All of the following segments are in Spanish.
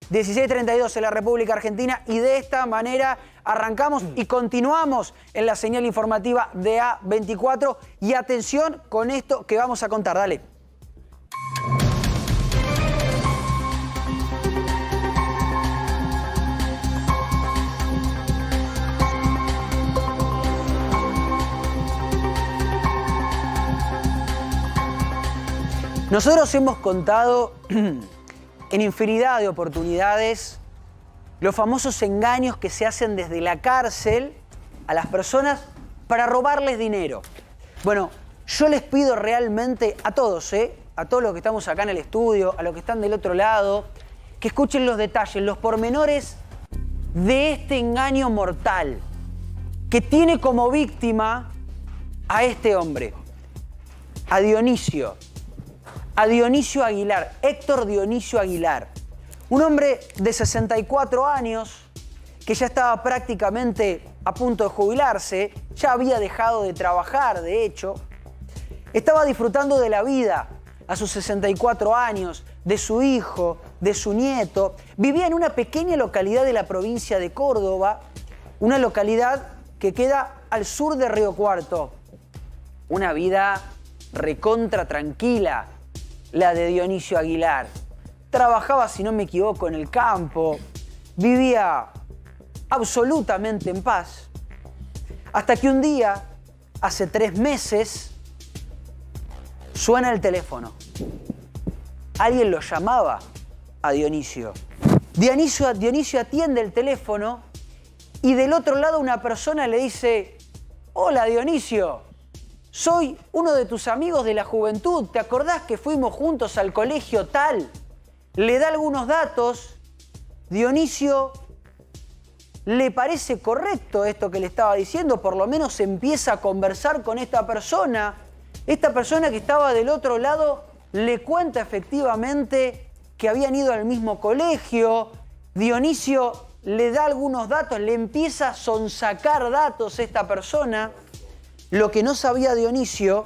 16:32 en la República Argentina y de esta manera arrancamos y continuamos en la señal informativa de A24 y atención con esto que vamos a contar, dale. Nosotros hemos contado en infinidad de oportunidades los famosos engaños que se hacen desde la cárcel a las personas para robarles dinero. Bueno, yo les pido realmente a todos, a todos los que estamos acá en el estudio, a los que están del otro lado, que escuchen los detalles, los pormenores de este engaño mortal que tiene como víctima a este hombre, a Dionisio Aguilar, Héctor Dionisio Aguilar. Un hombre de 64 años que ya estaba prácticamente a punto de jubilarse, ya había dejado de trabajar, de hecho. Estaba disfrutando de la vida a sus 64 años, de su hijo, de su nieto. Vivía en una pequeña localidad de la provincia de Córdoba, una localidad que queda al sur de Río Cuarto. Una vida recontra tranquila, la de Dionisio Aguilar. Trabajaba, si no me equivoco, en el campo, vivía absolutamente en paz, hasta que un día, hace 3 meses, suena el teléfono. Alguien lo llamaba a Dionisio. Dionisio atiende el teléfono y del otro lado una persona le dice: hola Dionisio, soy uno de tus amigos de la juventud, ¿te acordás que fuimos juntos al colegio tal? Le da algunos datos. Dionisio le parece correcto esto que le estaba diciendo, por lo menos empieza a conversar con esta persona. Esta persona que estaba del otro lado le cuenta efectivamente que habían ido al mismo colegio. Dionisio le da algunos datos, le empieza a sonsacar datos a esta persona. Lo que no sabía Dionisio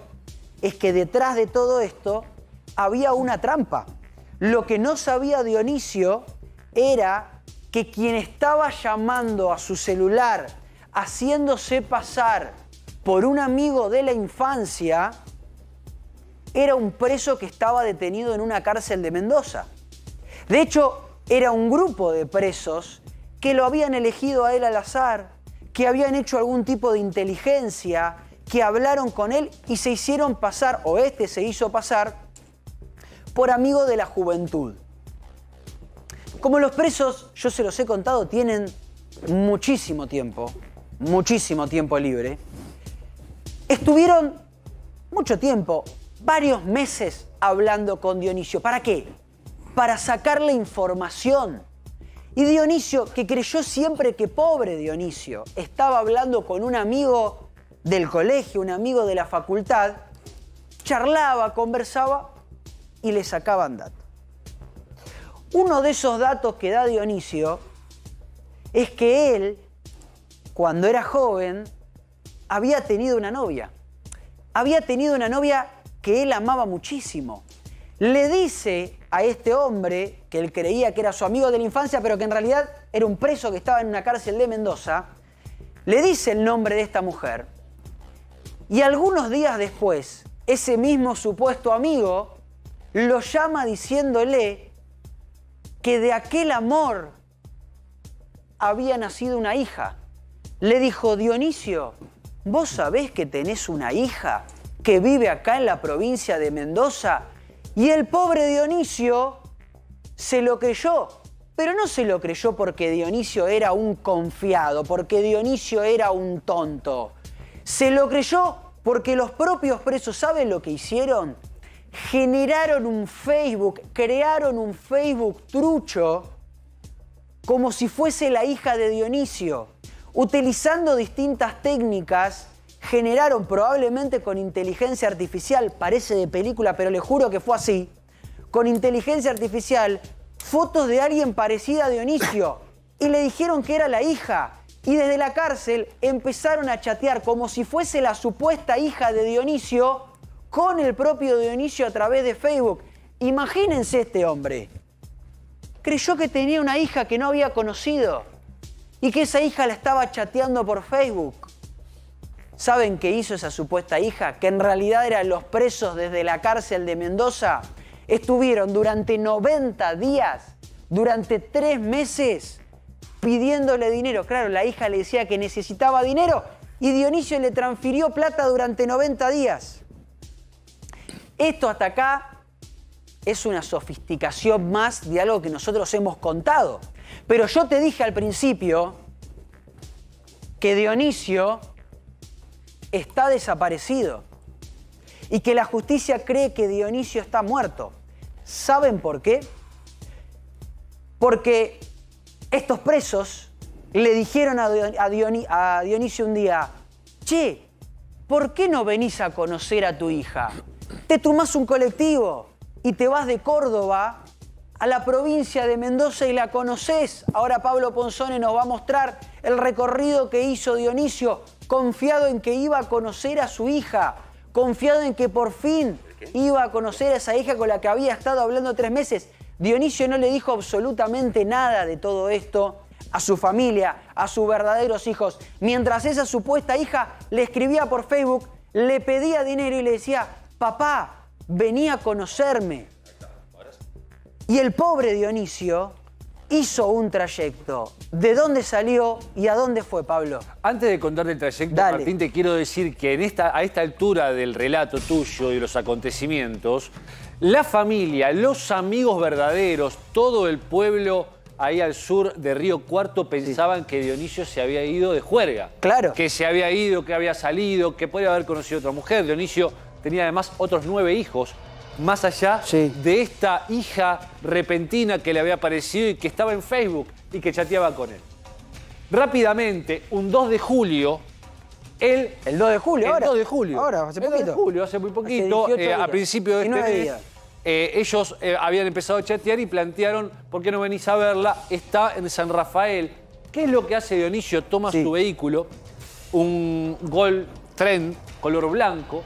es que detrás de todo esto había una trampa. Lo que no sabía Dionisio era que quien estaba llamando a su celular, haciéndose pasar por un amigo de la infancia, era un preso que estaba detenido en una cárcel de Mendoza. De hecho, era un grupo de presos que lo habían elegido a él al azar, que habían hecho algún tipo de inteligencia, que hablaron con él y se hicieron pasar, o este se hizo pasar, por amigo de la juventud. Como los presos, yo se los he contado, tienen muchísimo tiempo libre, estuvieron mucho tiempo, varios meses hablando con Dionisio. ¿Para qué? Para sacarle información. Y Dionisio, que creyó siempre que pobre Dionisio estaba hablando con un amigo del colegio, un amigo de la facultad, charlaba, conversaba y le sacaban datos. Uno de esos datos que da Dionisio es que él, cuando era joven, había tenido una novia. Había tenido una novia que él amaba muchísimo. Le dice a este hombre, que él creía que era su amigo de la infancia, pero que en realidad era un preso que estaba en una cárcel de Mendoza, le dice el nombre de esta mujer. Y algunos días después, ese mismo supuesto amigo lo llama diciéndole que de aquel amor había nacido una hija. Le dijo: Dionisio, ¿vos sabés que tenés una hija que vive acá en la provincia de Mendoza? Y el pobre Dionisio se lo creyó, pero no se lo creyó porque Dionisio era un confiado, porque Dionisio era un tonto. Se lo creyó porque los propios presos, ¿saben lo que hicieron? Generaron un Facebook, crearon un Facebook trucho como si fuese la hija de Dionisio. Utilizando distintas técnicas, generaron, probablemente con inteligencia artificial, parece de película, pero les juro que fue así, con inteligencia artificial, fotos de alguien parecida a Dionisio y le dijeron que era la hija. Y desde la cárcel empezaron a chatear como si fuese la supuesta hija de Dionisio con el propio Dionisio a través de Facebook. Imagínense este hombre. creyó que tenía una hija que no había conocido y que esa hija la estaba chateando por Facebook. ¿Saben qué hizo esa supuesta hija? Que en realidad eran los presos desde la cárcel de Mendoza. Estuvieron durante 90 días, durante 3 meses, pidiéndole dinero. Claro, la hija le decía que necesitaba dinero y Dionisio le transfirió plata durante 90 días. Esto hasta acá es una sofisticación más de algo que nosotros hemos contado. Pero yo te dije al principio que Dionisio está desaparecido y que la justicia cree que Dionisio está muerto. ¿Saben por qué? Porque estos presos le dijeron a Dionisio un día: che, ¿por qué no venís a conocer a tu hija? Te tomás un colectivo y te vas de Córdoba a la provincia de Mendoza y la conocés. Ahora Pablo Ponzone nos va a mostrar el recorrido que hizo Dionisio, confiado en que iba a conocer a su hija, confiado en que por fin iba a conocer a esa hija con la que había estado hablando 3 meses. Dionisio no le dijo absolutamente nada de todo esto a su familia, a sus verdaderos hijos. Mientras esa supuesta hija le escribía por Facebook, le pedía dinero y le decía: papá, vení a conocerme. Y el pobre Dionisio hizo un trayecto. ¿De dónde salió y a dónde fue, Pablo? Antes de contarte el trayecto, Dale. Martín, te quiero decir que a esta altura del relato tuyo y de los acontecimientos, la familia, los amigos verdaderos, todo el pueblo ahí al sur de Río Cuarto pensaban que Dionisio se había ido de juerga. Claro. Que se había ido, que había salido, que podía haber conocido a otra mujer. Dionisio tenía además otros 9 hijos, más allá de esta hija repentina que le había aparecido y que estaba en Facebook y que chateaba con él. Rápidamente, un 2 de julio, él... ¿El 2 de julio ahora? El 2 de julio. Ahora, hace poquito. El 2 de julio, hace muy poquito, a principio de este mes. Ellos habían empezado a chatear y plantearon: ¿por qué no venís a verla? Está en San Rafael. ¿Qué es lo que hace Dionisio? Toma su vehículo, un Gol Trend color blanco,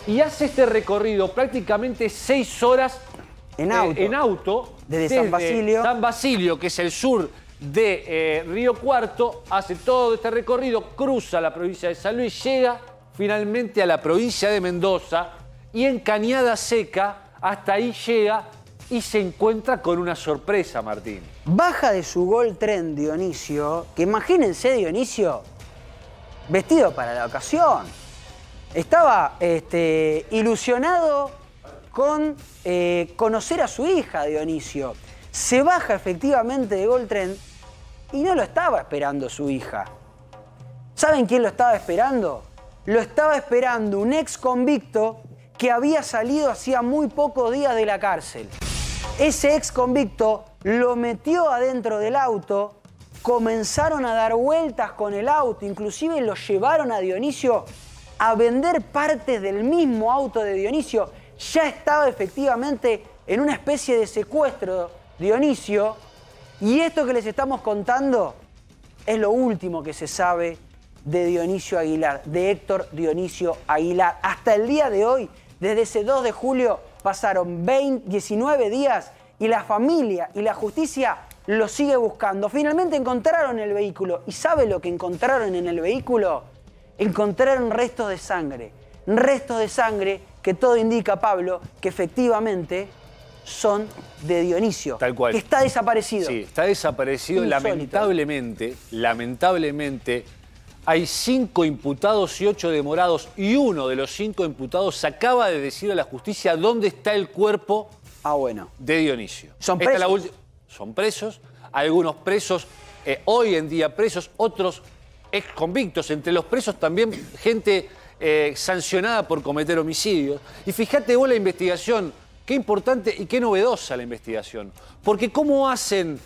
y hace este recorrido prácticamente 6 horas en auto desde San Basilio. San Basilio, que es el sur de Río Cuarto, hace todo este recorrido, cruza la provincia de San Luis, llega finalmente a la provincia de Mendoza y en Cañada Seca, hasta ahí llega y se encuentra con una sorpresa, Martín. Baja de su Gol Trend Dionisio, que imagínense Dionisio vestido para la ocasión. Estaba ilusionado con conocer a su hija, Dionisio. Se baja efectivamente de Gol Trend y no lo estaba esperando su hija. ¿Saben quién lo estaba esperando? Lo estaba esperando un ex convicto que había salido hacía muy pocos días de la cárcel. Ese ex convicto lo metió adentro del auto, comenzaron a dar vueltas con el auto, inclusive lo llevaron a Dionisio a vender partes del mismo auto de Dionisio. Ya estaba efectivamente en una especie de secuestro Dionisio, y esto que les estamos contando es lo último que se sabe de Dionisio Aguilar, de Héctor Dionisio Aguilar. Hasta el día de hoy, desde ese 2 de julio, pasaron 19 días y la familia y la justicia lo sigue buscando. Finalmente encontraron el vehículo. ¿Y sabe lo que encontraron en el vehículo? Encontraron restos de sangre. Restos de sangre que todo indica, Pablo, que efectivamente son de Dionisio. Tal cual. Que está desaparecido. Sí, está desaparecido. Insólito. Lamentablemente, hay 5 imputados y 8 demorados, y uno de los 5 imputados acaba de decir a la justicia dónde está el cuerpo de Dionisio. ¿Son presos? Son presos, algunos presos, hoy en día presos, otros ex convictos. Entre los presos también gente sancionada por cometer homicidios. Y fíjate vos la investigación, qué importante y qué novedosa la investigación. Porque ¿cómo hace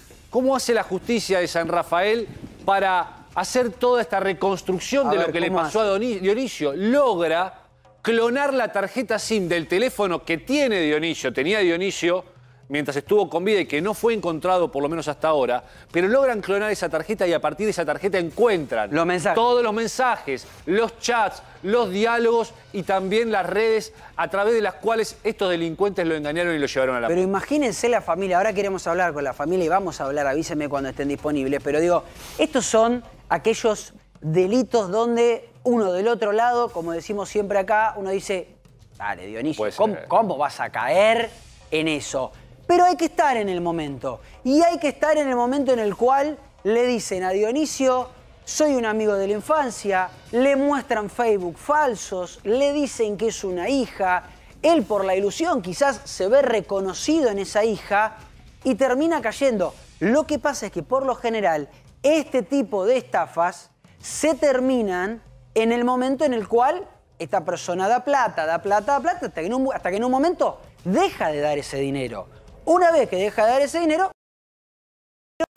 la justicia de San Rafael para hacer toda esta reconstrucción de lo que le pasó a Dionisio? Logra clonar la tarjeta SIM del teléfono que tenía Dionisio, mientras estuvo con vida y que no fue encontrado, por lo menos hasta ahora, pero logran clonar esa tarjeta y a partir de esa tarjeta encuentran los mensajes. Todos los mensajes, los chats, los diálogos y también las redes a través de las cuales estos delincuentes lo engañaron y lo llevaron a la Pero imagínense la familia, ahora queremos hablar con la familia y vamos a hablar, avísenme cuando estén disponibles, pero digo, estos son aquellos delitos donde uno del otro lado, como decimos siempre acá, uno dice, dale Dionisio, ¿cómo vas a caer en eso? Pero hay que estar en el momento. Y hay que estar en el momento en el cual le dicen a Dionisio, soy un amigo de la infancia, le muestran Facebook falsos, le dicen que es una hija, él por la ilusión quizás se ve reconocido en esa hija y termina cayendo. Lo que pasa es que por lo general este tipo de estafas se terminan en el momento en el cual esta persona da plata, hasta que en un momento deja de dar ese dinero. Una vez que deja de dar ese dinero,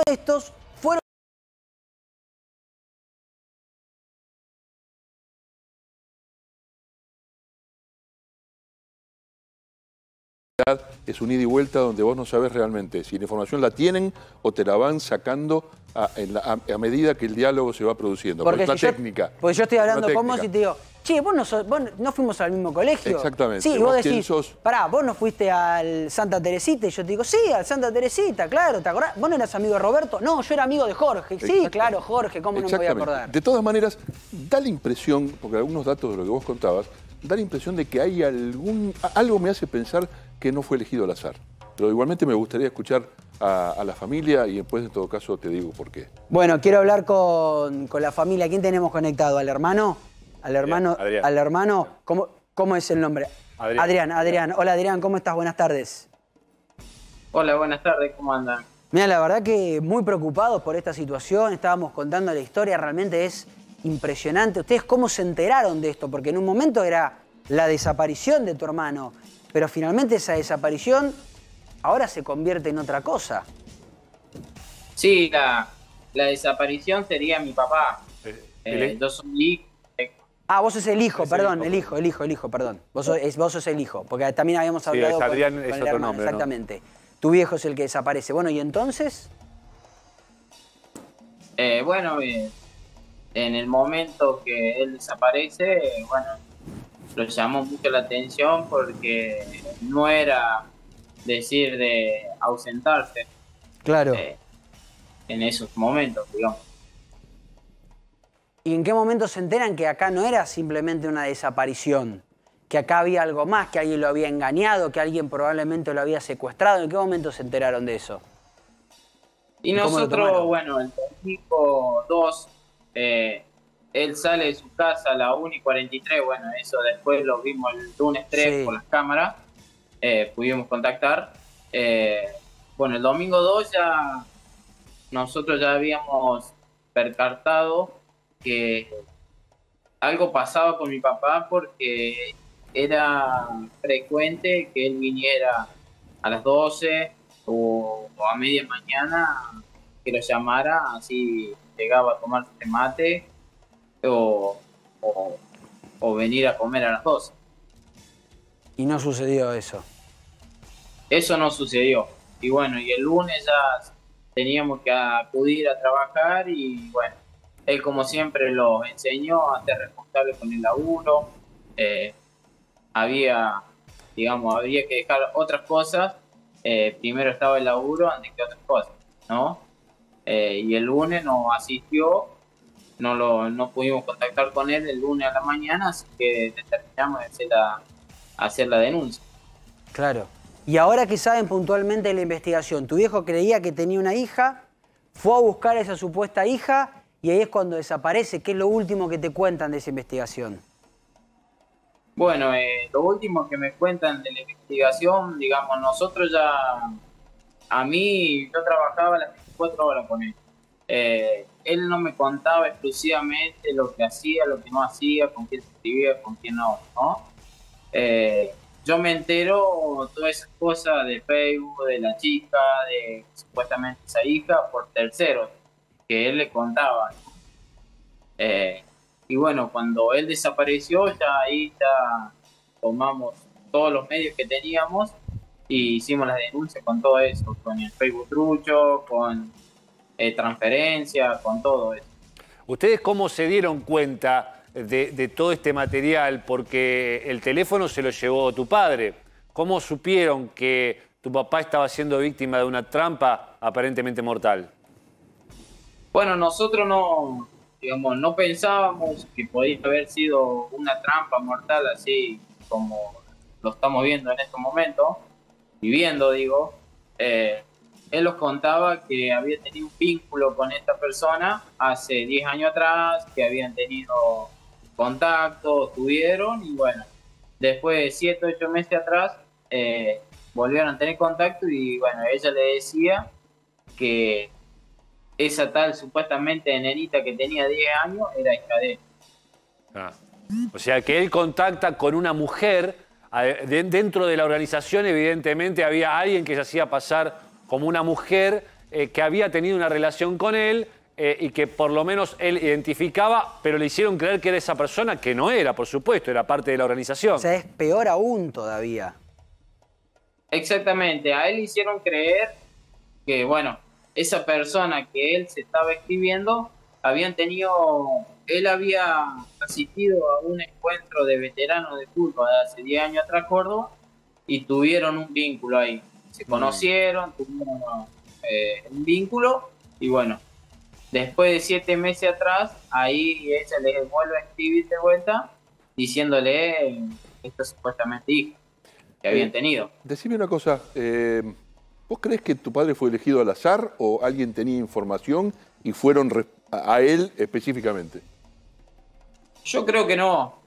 estos fueron... Es un ida y vuelta donde vos no sabés realmente si la información la tienen o te la van sacando a medida que el diálogo se va produciendo. Porque es una técnica. Porque yo estoy hablando con vos y te digo, che, vos no fuimos al mismo colegio. Exactamente. Sí, y vos decís, pará, vos no fuiste al Santa Teresita. Y yo te digo, sí, al Santa Teresita, claro, ¿te acordás? ¿Vos no eras amigo de Roberto? No, yo era amigo de Jorge. Sí, claro, Jorge, ¿cómo no me voy a acordar? De todas maneras, da la impresión, porque algunos datos de lo que vos contabas, da la impresión de que hay algo me hace pensar que no fue elegido al azar. Pero igualmente me gustaría escuchar a la familia y después en todo caso te digo por qué. Bueno, quiero hablar con la familia. ¿Quién tenemos conectado? ¿Al hermano? Adrián. ¿Al hermano? ¿Cómo es el nombre? Adrián. Hola Adrián, ¿cómo estás? Buenas tardes. Hola, buenas tardes, ¿cómo andan? Mira, la verdad que muy preocupados por esta situación. Estábamos contando la historia, realmente es impresionante. ¿Ustedes cómo se enteraron de esto? Porque en un momento era la desaparición de tu hermano, pero finalmente esa desaparición ahora se convierte en otra cosa. Sí, la desaparición sería mi papá. Yo soy hijo. Ah, vos sos el hijo, perdón, el hijo, perdón. Vos sos el hijo, porque también habíamos hablado Adrián con es el otro hermano, nombre, exactamente. ¿No? Tu viejo es el que desaparece. Bueno, ¿y entonces? Bueno, en el momento que él desaparece, bueno, lo llamó mucho la atención porque no era decir de ausentarse. Claro. En esos momentos, digamos. ¿Y en qué momento se enteran que acá no era simplemente una desaparición? Que acá había algo más, que alguien lo había engañado, que alguien probablemente lo había secuestrado. ¿En qué momento se enteraron de eso? Y nosotros, bueno, el domingo 2, él sale de su casa a la 1:43, bueno, eso después lo vimos el lunes 3 por las cámaras, pudimos contactar. Bueno, el domingo 2 nosotros ya habíamos percatado que algo pasaba con mi papá porque era frecuente que él viniera a las 12 o a media mañana, que lo llamara, así llegaba a tomarse mate o venir a comer a las 12. Y no sucedió eso. Eso no sucedió. Y bueno, y el lunes ya teníamos que acudir a trabajar y bueno, él como siempre lo enseñó a ser responsable con el laburo. Había que dejar otras cosas. Primero estaba el laburo antes que otras cosas, ¿no? Y el lunes no asistió, no pudimos contactar con él el lunes a la mañana, así que determinamos de hacer la denuncia. Claro. Y ahora que saben puntualmente la investigación, tu viejo creía que tenía una hija, fue a buscar a esa supuesta hija y ahí es cuando desaparece. ¿Qué es lo último que te cuentan de esa investigación? Bueno, lo último que me cuentan de la investigación, digamos, nosotros yo trabajaba las 24 horas con él. Él no me contaba exclusivamente lo que hacía, lo que no hacía, con quién se escribía, con quién no, ¿no? Yo me entero todas esas cosas de Facebook, de la chica, de supuestamente esa hija, por terceros, que él le contaba. Y bueno, cuando él desapareció, ya ahí tomamos todos los medios que teníamos y hicimos las denuncias con todo eso, con el Facebook trucho, con transferencia, con todo eso. ¿Ustedes cómo se dieron cuenta de todo este material? Porque el teléfono se lo llevó tu padre. ¿Cómo supieron que tu papá estaba siendo víctima de una trampa aparentemente mortal? Bueno, nosotros no, digamos, no pensábamos que podía haber sido una trampa mortal así como lo estamos viendo en estos momentos, viviendo, digo. Él nos contaba que había tenido un vínculo con esta persona hace 10 años atrás, que habían tenido contacto, tuvieron, y bueno, después de 7 o 8 meses atrás volvieron a tener contacto y bueno, ella le decía que esa tal supuestamente nenita que tenía 10 años era hija de él. Ah. O sea que él contacta con una mujer, dentro de la organización evidentemente había alguien que se hacía pasar como una mujer que había tenido una relación con él y que por lo menos él identificaba, pero le hicieron creer que era esa persona, que no era, por supuesto, era parte de la organización. O sea, es peor aún todavía. Exactamente, a él le hicieron creer que, bueno, esa persona que él se estaba escribiendo, él había asistido a un encuentro de veteranos de fútbol hace 10 años atrás, Córdoba, y tuvieron un vínculo ahí. Se conocieron, tuvieron un vínculo, y bueno, después de 7 meses atrás, ahí ella le vuelve a escribir de vuelta, diciéndole esto supuestamente hija que habían tenido. Decime una cosa, ¿vos crees que tu padre fue elegido al azar o alguien tenía información y fueron a él específicamente? Yo creo que no.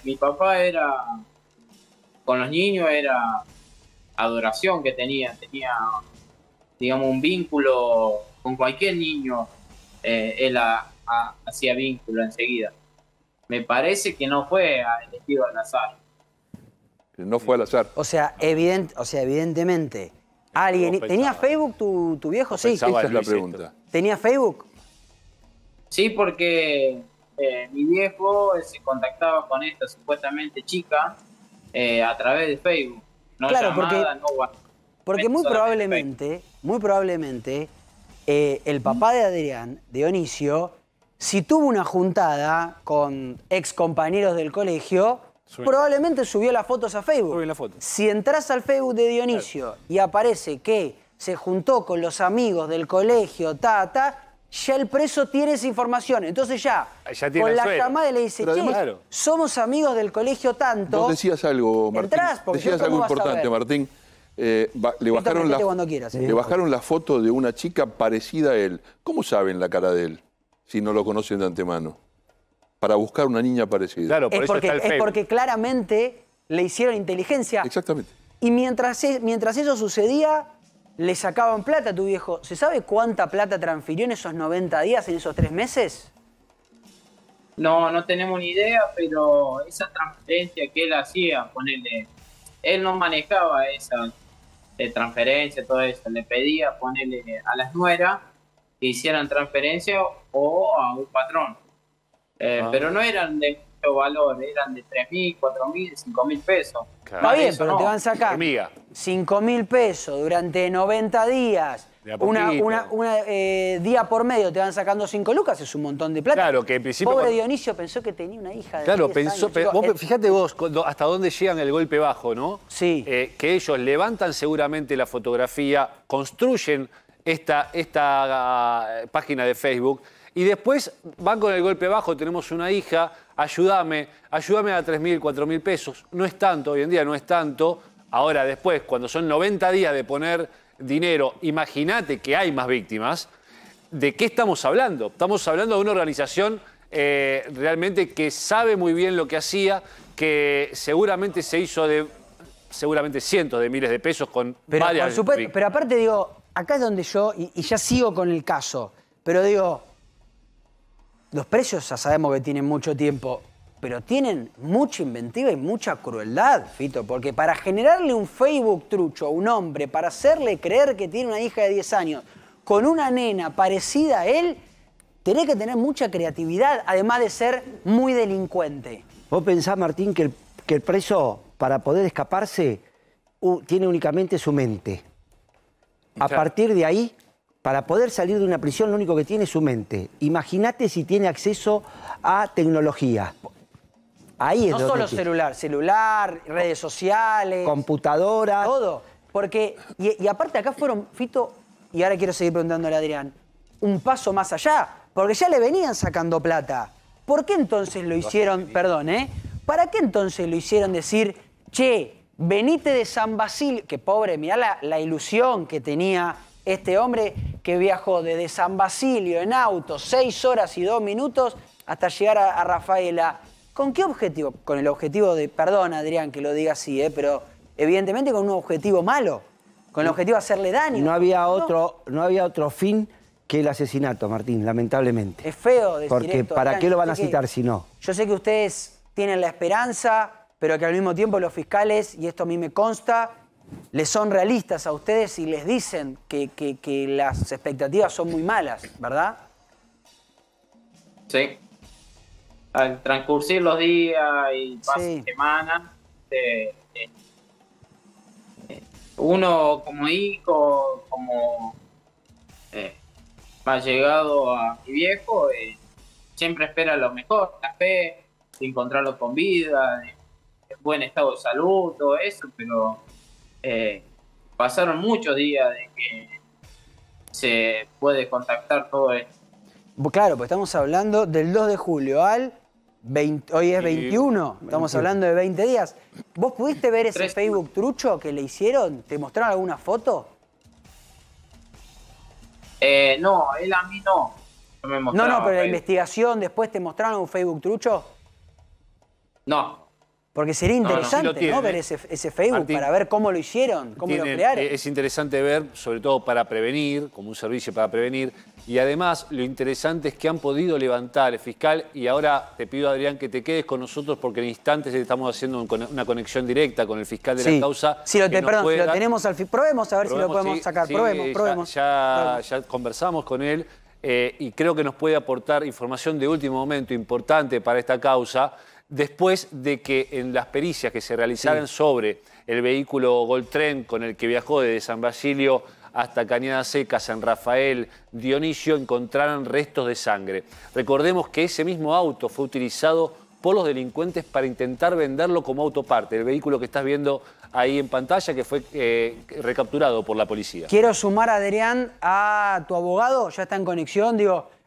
Mi papá con los niños era adoración que tenía, digamos, un vínculo con cualquier niño, él hacía vínculo enseguida. Me parece que no fue elegido al azar. No fue al azar. O sea, evidentemente, alguien... ¿Tenía Facebook tu viejo? Sí. Esa es la pregunta. ¿Tenía Facebook? Sí, porque mi viejo se contactaba con esta supuestamente chica a través de Facebook. No claro, llamada, no WhatsApp. Porque muy probablemente, el papá de Adrián, Dionisio, si tuvo una juntada con ex compañeros del colegio, probablemente subió las fotos a Facebook. Si entras al Facebook de Dionisio y aparece que se juntó con los amigos del colegio, ya el preso tiene esa información. Entonces ya con la llamada le dice, che, somos amigos del colegio tanto. Vos decías algo, Martín. Decías algo importante, Martín. Le bajaron la foto de una chica parecida a él. ¿Cómo saben la cara de él si no lo conocen de antemano? Para buscar una niña parecida. Claro, por eso está el Facebook. Es porque claramente le hicieron inteligencia. Exactamente. Y mientras eso sucedía, le sacaban plata a tu viejo. ¿Se sabe cuánta plata transfirió en esos 90 días, en esos 3 meses? No tenemos ni idea, pero esa transferencia que él hacía, ponerle, él no manejaba esa transferencia, todo eso. Le pedía ponerle a las nueras que hicieran transferencia o a un patrón. Pero no eran de mucho valor, eran de 3.000, 4.000, 5.000 pesos. Claro. Está bien, pero te van a sacar 5.000 pesos durante 90 días. Día por medio te van sacando 5 lucas, es un montón de plata. Claro, que en principio... Pobre Dionisio pensó que tenía una hija de Claro, 10 años. Fíjate vos hasta dónde llegan el golpe bajo, ¿no? Sí. Que ellos levantan seguramente la fotografía, construyen esta página de Facebook y después van con el golpe bajo, tenemos una hija, ayúdame a 3.000, 4.000 pesos. No es tanto, hoy en día no es tanto. Ahora después, cuando son 90 días de poner dinero, imagínate que hay más víctimas. ¿De qué estamos hablando? Estamos hablando de una organización realmente que sabe muy bien lo que hacía, que seguramente se hizo de cientos de miles de pesos con varias... Por supuesto, pero aparte digo, acá es donde yo, y ya sigo con el caso, pero digo, los precios ya sabemos que tienen mucho tiempo, pero tienen mucha inventiva y mucha crueldad, Fito, porque para generarle un Facebook trucho a un hombre, para hacerle creer que tiene una hija de 10 años, con una nena parecida a él, tenés que tener mucha creatividad, además de ser muy delincuente. Vos pensás, Martín, que el preso, para poder escaparse, tiene únicamente su mente. A partir de ahí, para poder salir de una prisión, lo único que tiene es su mente. Imagínate si tiene acceso a tecnología. Ahí es no donde solo celular, redes sociales. computadora. Todo. Porque, y aparte acá fueron, Fito, y ahora quiero seguir preguntándole a Adrián, un paso más allá, porque ya le venían sacando plata. ¿Por qué entonces lo hicieron, perdón, ¿para qué entonces lo hicieron decir, che, venite de San Basilio, que pobre, mirá la ilusión que tenía este hombre que viajó desde San Basilio en auto 6 horas y 2 minutos hasta llegar a Rafaela? ¿Con qué objetivo? Con el objetivo de, perdón Adrián que lo diga así, pero evidentemente con un objetivo malo, con el objetivo de hacerle daño. No había otro fin que el asesinato, Martín, lamentablemente. Es feo decir porque esto, ¿para Adrián? qué lo van a citar si no? Yo sé que ustedes tienen la esperanza, pero que al mismo tiempo los fiscales, y esto a mí me consta, les son realistas a ustedes y les dicen que las expectativas son muy malas, ¿verdad? Sí. Al transcurrir los días y pasan semanas, uno como hijo, como más llegado a mi viejo, siempre espera lo mejor, la fe, de encontrarlo con vida, en buen estado de salud, todo eso, pero pasaron muchos días de que se puede contactar todo esto. Claro, pues estamos hablando del 2 de julio al 20, hoy es 21, estamos hablando de 20 días. ¿Vos pudiste ver ese Facebook trucho que le hicieron? ¿Te mostraron alguna foto? No, él a mí no. No, pero la investigación, después te mostraron un Facebook trucho. No. Porque sería interesante, ¿no? Ver ese Facebook, Martín, para ver cómo lo hicieron, cómo lo crearon. Es interesante ver, sobre todo para prevenir, como un servicio para prevenir. Y además, lo interesante es que han podido levantar el fiscal. Y ahora te pido, Adrián, que te quedes con nosotros porque en instantes estamos haciendo una conexión directa con el fiscal de la causa. Sí, perdón, si lo tenemos al final. Probemos a ver si lo podemos sacar. Probemos. Ya conversamos con él y creo que nos puede aportar información de último momento importante para esta causa. Después de que en las pericias que se realizaran sobre el vehículo Goltren con el que viajó desde San Basilio hasta Cañada Seca, San Rafael, Dionisio, encontraran restos de sangre. Recordemos que ese mismo auto fue utilizado por los delincuentes para intentar venderlo como autoparte, el vehículo que estás viendo ahí en pantalla que fue recapturado por la policía. Quiero sumar, Adrián, a tu abogado, ya está en conexión,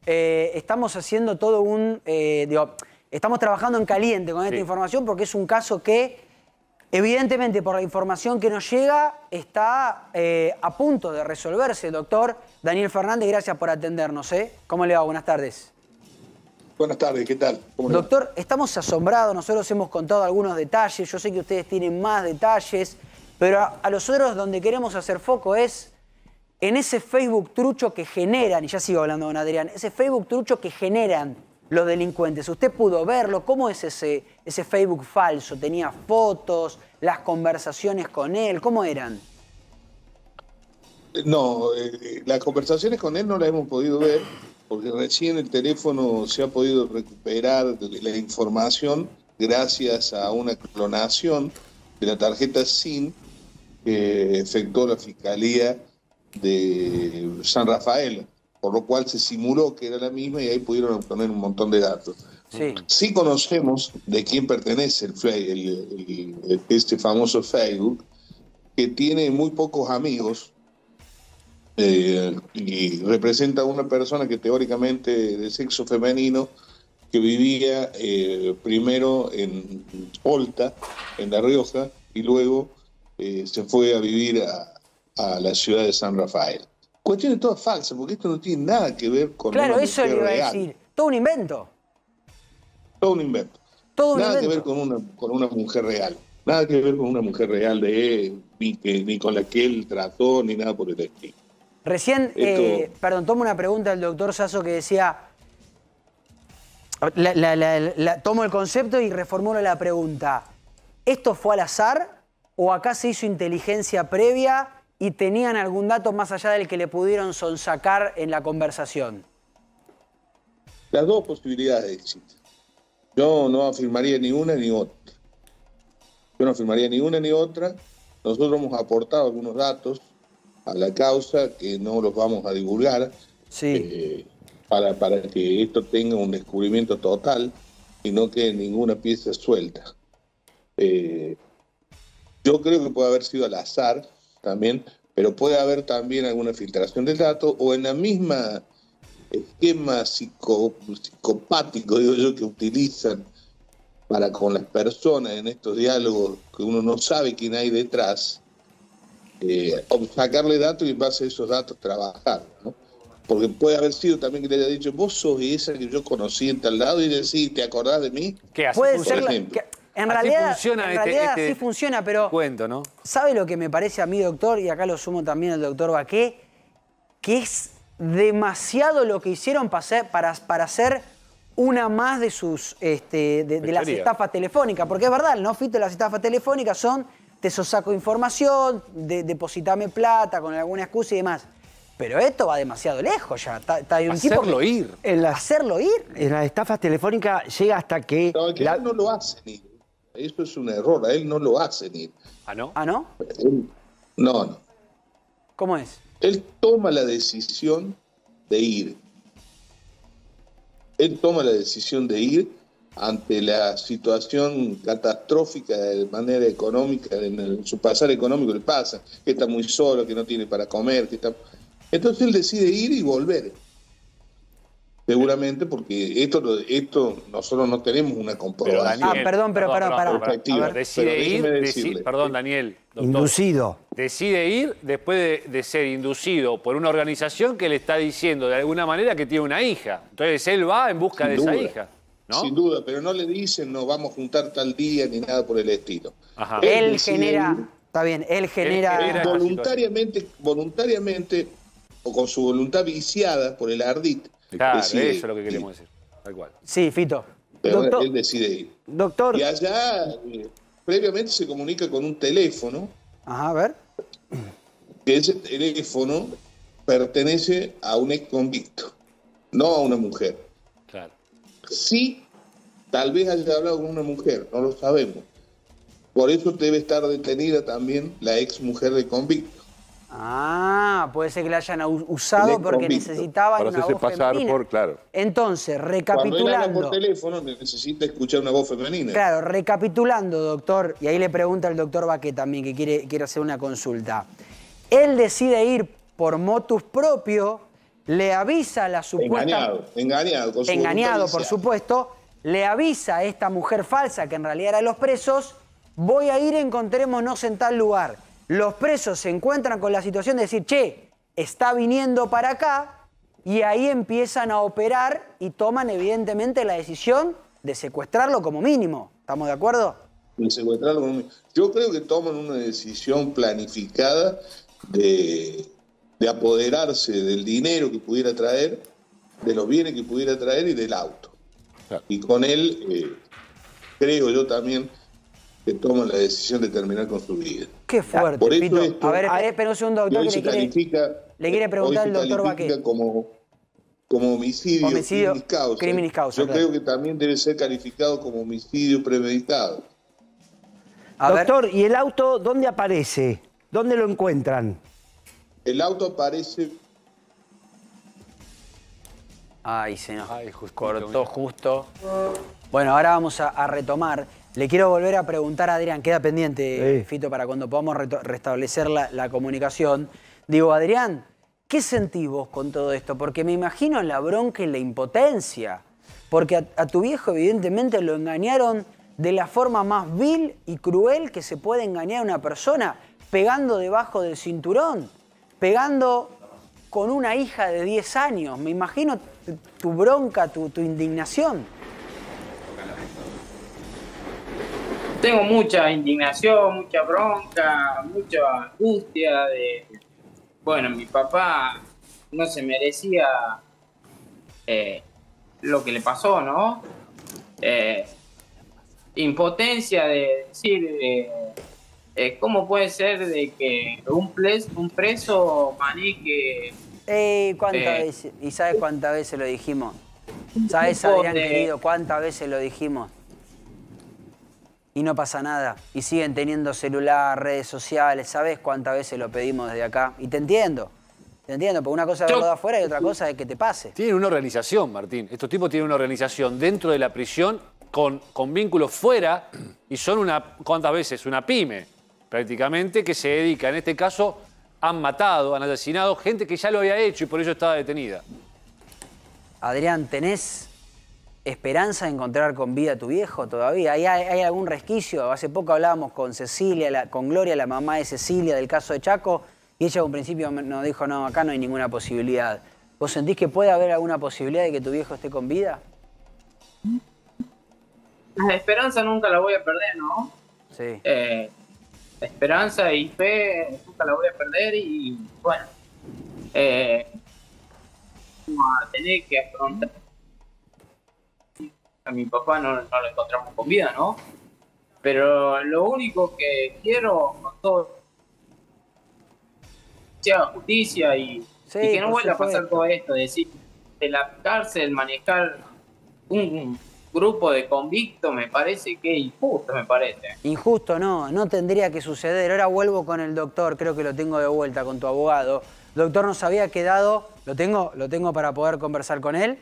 estamos haciendo todo un... estamos trabajando en caliente con esta información porque es un caso que, evidentemente, por la información que nos llega, está a punto de resolverse. Doctor Daniel Fernández, gracias por atendernos. ¿Cómo le va? Buenas tardes. Buenas tardes, ¿qué tal? Doctor, estamos asombrados, nosotros hemos contado algunos detalles, yo sé que ustedes tienen más detalles, pero a nosotros donde queremos hacer foco es en ese Facebook trucho que generan, y ya sigo hablando con Adrián, ese Facebook trucho que generan los delincuentes. ¿Usted pudo verlo? ¿Cómo es ese Facebook falso? ¿Tenía fotos? ¿Las conversaciones con él? ¿Cómo eran? No, las conversaciones con él no las hemos podido ver porque recién el teléfono se ha podido recuperar la información gracias a una clonación de la tarjeta SIM que efectuó la Fiscalía de San Rafael, por lo cual se simuló que era la misma y ahí pudieron obtener un montón de datos. Sí conocemos de quién pertenece este famoso Facebook, que tiene muy pocos amigos y representa a una persona que teóricamente de sexo femenino que vivía primero en Olta, en La Rioja, y luego se fue a vivir a la ciudad de San Rafael. Cuestiones todas falsas, porque esto no tiene nada que ver con una mujer eso le iba a decir. Todo un invento. Todo un invento. Nada que ver con una mujer real. Nada que ver con una mujer real de él, ni con la que él trató, ni nada por el estilo. Recién, perdón, tomo una pregunta del doctor Sasso que decía... tomo el concepto y reformulo la pregunta. ¿Esto fue al azar o acá se hizo inteligencia previa y tenían algún dato más allá del que le pudieron sonsacar en la conversación? Las dos posibilidades existen. Yo no afirmaría ni una ni otra. Yo no afirmaría ni una ni otra. nosotros hemos aportado algunos datos a la causa que no los vamos a divulgar, para que esto tenga un descubrimiento total y no quede ninguna pieza suelta. Yo creo que puede haber sido al azar también, pero puede haber también alguna filtración del dato o en la misma esquema psicopático, digo yo, que utilizan para con las personas en estos diálogos que uno no sabe quién hay detrás, sacarle datos y en base a esos datos trabajar, ¿no? Porque puede haber sido también que le haya dicho, vos sos esa que yo conocí en tal lado, y decir, ¿te acordás de mí? ¿Qué hace? Puede ser, en Así realidad, funciona sí funciona, pero cuento, ¿no? ¿sabe lo que me parece a mí, doctor? Y acá lo sumo también el doctor Baqué, que es demasiado lo que hicieron para hacer una más de sus de las estafas telefónicas. Porque es verdad, ¿no, Fito? Las estafas telefónicas son, te saco información, depositame plata con alguna excusa y demás. Pero esto va demasiado lejos ya. Hacerlo ir. Hacerlo ir. En las estafas telefónicas llega hasta que... No, que él no lo hacen ir. Eso es un error, a él no lo hacen ir. ¿Ah, no? ¿Ah, no? No. ¿Cómo es? Él toma la decisión de ir. Él toma la decisión de ir ante la situación catastrófica de manera económica, en su pasar económico le pasa, que está muy solo, que no tiene para comer, que está... Entonces él decide ir y volver. Seguramente porque esto nosotros no tenemos una comprobación. Daniel, perdón, pero para. A ver, decide ir, perdón, Daniel. Doctor, inducido. Decide ir después de ser inducido por una organización que le está diciendo de alguna manera que tiene una hija. Entonces él va en busca de esa hija, ¿no? Sin duda, pero no le dicen nos vamos a juntar tal día ni nada por el estilo. Ajá. Él genera... Está bien, él genera voluntariamente o con su voluntad viciada por el ardid. Claro, eso es lo que queremos decir. Tal cual. Sí, Fito. Pero Doctor, él decide ir. Doctor. Y allá, previamente se comunica con un teléfono. Ajá, a ver. Que ese teléfono pertenece a un ex convicto, no a una mujer. Claro. Sí, tal vez haya hablado con una mujer, no lo sabemos. Por eso debe estar detenida también la ex mujer del convicto. Ah, puede ser que la hayan usado porque necesitaban para una hacerse voz pasar femenina. por, claro. Entonces, Cuando él recapitulando. habla por teléfono necesita escuchar una voz femenina. Claro, recapitulando, doctor, y ahí le pregunta al doctor Baqué también, que quiere hacer una consulta. Él decide ir por motus propio, le avisa a la supuesta... Engañado, con su engañado, voluntad por viciada. supuesto, le avisa a esta mujer falsa, que en realidad era los presos, voy a ir, encontrémonos en tal lugar. Los presos se encuentran con la situación de decir, che, está viniendo para acá, y ahí empiezan a operar y toman evidentemente la decisión de secuestrarlo como mínimo. ¿Estamos de acuerdo? De secuestrarlo como mínimo. Yo creo que toman una decisión planificada de apoderarse del dinero que pudiera traer, de los bienes que pudiera traer y del auto. Claro. Y con él, creo yo también, que toman la decisión de terminar con su vida. Qué fuerte, Por eso Pito. esto- A ver, espera un segundo, doctor, Hoy que se califica, le quiere preguntar hoy al se doctor califica Baqué. como homicidio criminis causa. criminis causa, Yo claro. creo que también debe ser calificado como homicidio premeditado. A ver. Doctor, ¿y el auto dónde aparece? ¿Dónde lo encuentran? El auto aparece... Ay, se nos justito, cortó mira. justo. Bueno, ahora vamos a retomar. Le quiero volver a preguntar a Adrián, queda pendiente, Sí. Fito, para cuando podamos restablecer la comunicación. Digo, Adrián, ¿qué sentís vos con todo esto? Porque me imagino la bronca y la impotencia. Porque a tu viejo evidentemente lo engañaron de la forma más vil y cruel que se puede engañar a una persona, pegando debajo del cinturón, pegando con una hija de 10 años. Me imagino tu bronca, tu indignación. Tengo mucha indignación, mucha bronca, mucha angustia de... Bueno, mi papá no se merecía lo que le pasó, ¿no? Impotencia de decir, ¿cómo puede ser de que un preso maneje... ¿Cuántas veces? ¿Y sabes cuántas veces lo dijimos? ¿Sabes, Adrián, querido, cuántas veces lo dijimos? y no pasa nada. Y siguen teniendo celular, redes sociales. ¿Sabés cuántas veces lo pedimos desde acá? Y te entiendo. Te entiendo, porque una cosa es verlo de afuera y otra cosa es que te pase. Tienen una organización, Martín. Estos tipos tienen una organización dentro de la prisión con vínculos fuera y son ¿cuántas veces? Una pyme, prácticamente, que se dedica, en este caso, han matado, han asesinado gente que ya lo había hecho y por ello estaba detenida. Adrián, ¿tenés esperanza de encontrar con vida a tu viejo todavía? ¿Hay algún resquicio? Hace poco hablábamos con Cecilia, con Gloria, la mamá de Cecilia, del caso de Chaco, y ella en un principio nos dijo, no, acá no hay ninguna posibilidad. ¿Vos sentís que puede haber alguna posibilidad de que tu viejo esté con vida? La esperanza nunca la voy a perder, ¿no? Sí. Esperanza y fe nunca la voy a perder y bueno, vamos a tener que afrontar. A mi papá no lo encontramos con vida, ¿no? Pero lo único que quiero con todo sea justicia y que no vuelva a pasar todo esto, decir, de la cárcel manejar un grupo de convictos me parece que es injusto, me parece. Injusto no tendría que suceder. Ahora vuelvo con el doctor, creo que lo tengo de vuelta con tu abogado. El doctor nos había quedado, lo tengo para poder conversar con él.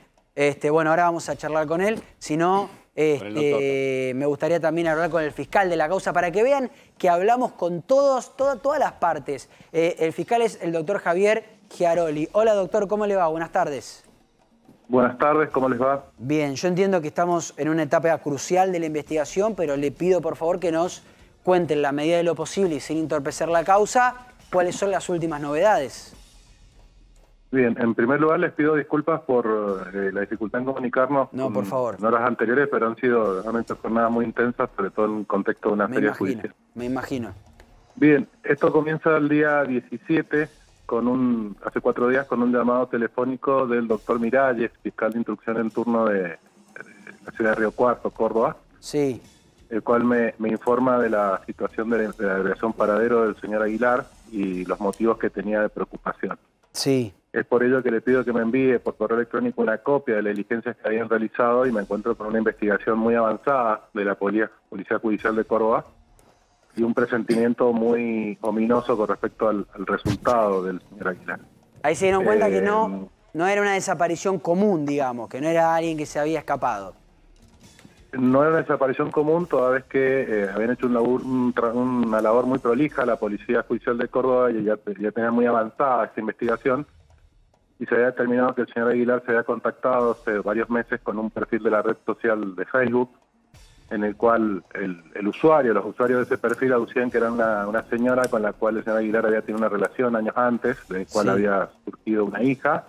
Bueno, ahora vamos a charlar con él. Si no, me gustaría también hablar con el fiscal de la causa para que vean que hablamos con todas las partes. El fiscal es el doctor Javier Chiaroli. Hola doctor, ¿cómo le va? Buenas tardes. Buenas tardes, ¿cómo les va? Bien, yo entiendo que estamos en una etapa crucial de la investigación, pero le pido por favor que nos cuenten en la medida de lo posible y sin entorpecer la causa, cuáles son las últimas novedades. Bien, en primer lugar les pido disculpas por la dificultad en comunicarnos. No, por favor. En horas anteriores, pero han sido realmente jornadas muy intensas, sobre todo en un contexto de una feria judicial. Me imagino. Bien, esto comienza el día 17, hace 4 días, con un llamado telefónico del doctor Miralles, fiscal de instrucción en turno de la ciudad de Río Cuarto, Córdoba. Sí. El cual me informa de la situación de la agregación paradero del señor Aguilar y los motivos que tenía de preocupación. Sí. Es por ello que le pido que me envíe por correo electrónico una copia de las diligencias que habían realizado y me encuentro con una investigación muy avanzada de la Policía Judicial de Córdoba y un presentimiento muy ominoso con respecto al resultado del señor Aguilar. Ahí se dieron cuenta que no era una desaparición común, digamos, que no era alguien que se había escapado. No era una desaparición común, toda vez que habían hecho una labor muy prolija la Policía Judicial de Córdoba y ya tenía muy avanzada esta investigación. Y se había determinado que el señor Aguilar se había contactado hace varios meses con un perfil de la red social de Facebook, en el cual los usuarios de ese perfil aducían que era una señora con la cual el señor Aguilar había tenido una relación años antes, del cual había surgido una hija,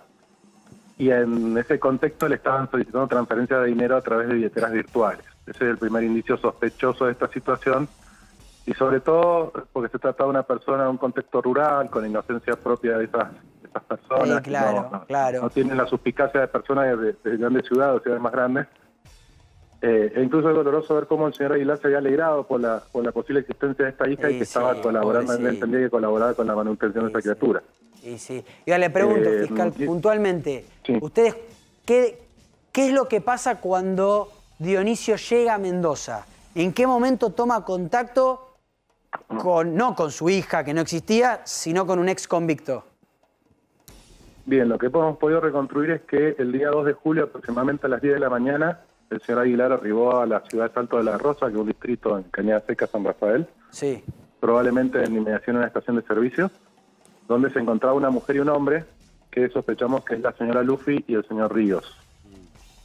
y en ese contexto le estaban solicitando transferencia de dinero a través de billeteras virtuales. Ese es el primer indicio sospechoso de esta situación, y sobre todo porque se trataba de una persona en un contexto rural, con inocencia propia de esas personas. Sí, claro. No tienen la suspicacia de personas de grandes ciudades o ciudades más grandes. E incluso es doloroso ver cómo el señor Aguilar se había alegrado por la posible existencia de esta hija y que estaba colaborando, él entendía que colaboraba con la manutención de esa criatura. Sí. Y ahora le pregunto, fiscal, puntualmente, ¿ustedes qué es lo que pasa cuando Dionisio llega a Mendoza? ¿En qué momento toma contacto no con su hija, que no existía, sino con un ex convicto? Bien, lo que hemos podido reconstruir es que el día 2 de julio, aproximadamente a las 10 de la mañana, el señor Aguilar arribó a la ciudad de Salto de la Rosa, que es un distrito en Cañada Seca, San Rafael, probablemente en inmediación a una estación de servicio, donde se encontraba una mujer y un hombre que sospechamos que es la señora Luffy y el señor Ríos.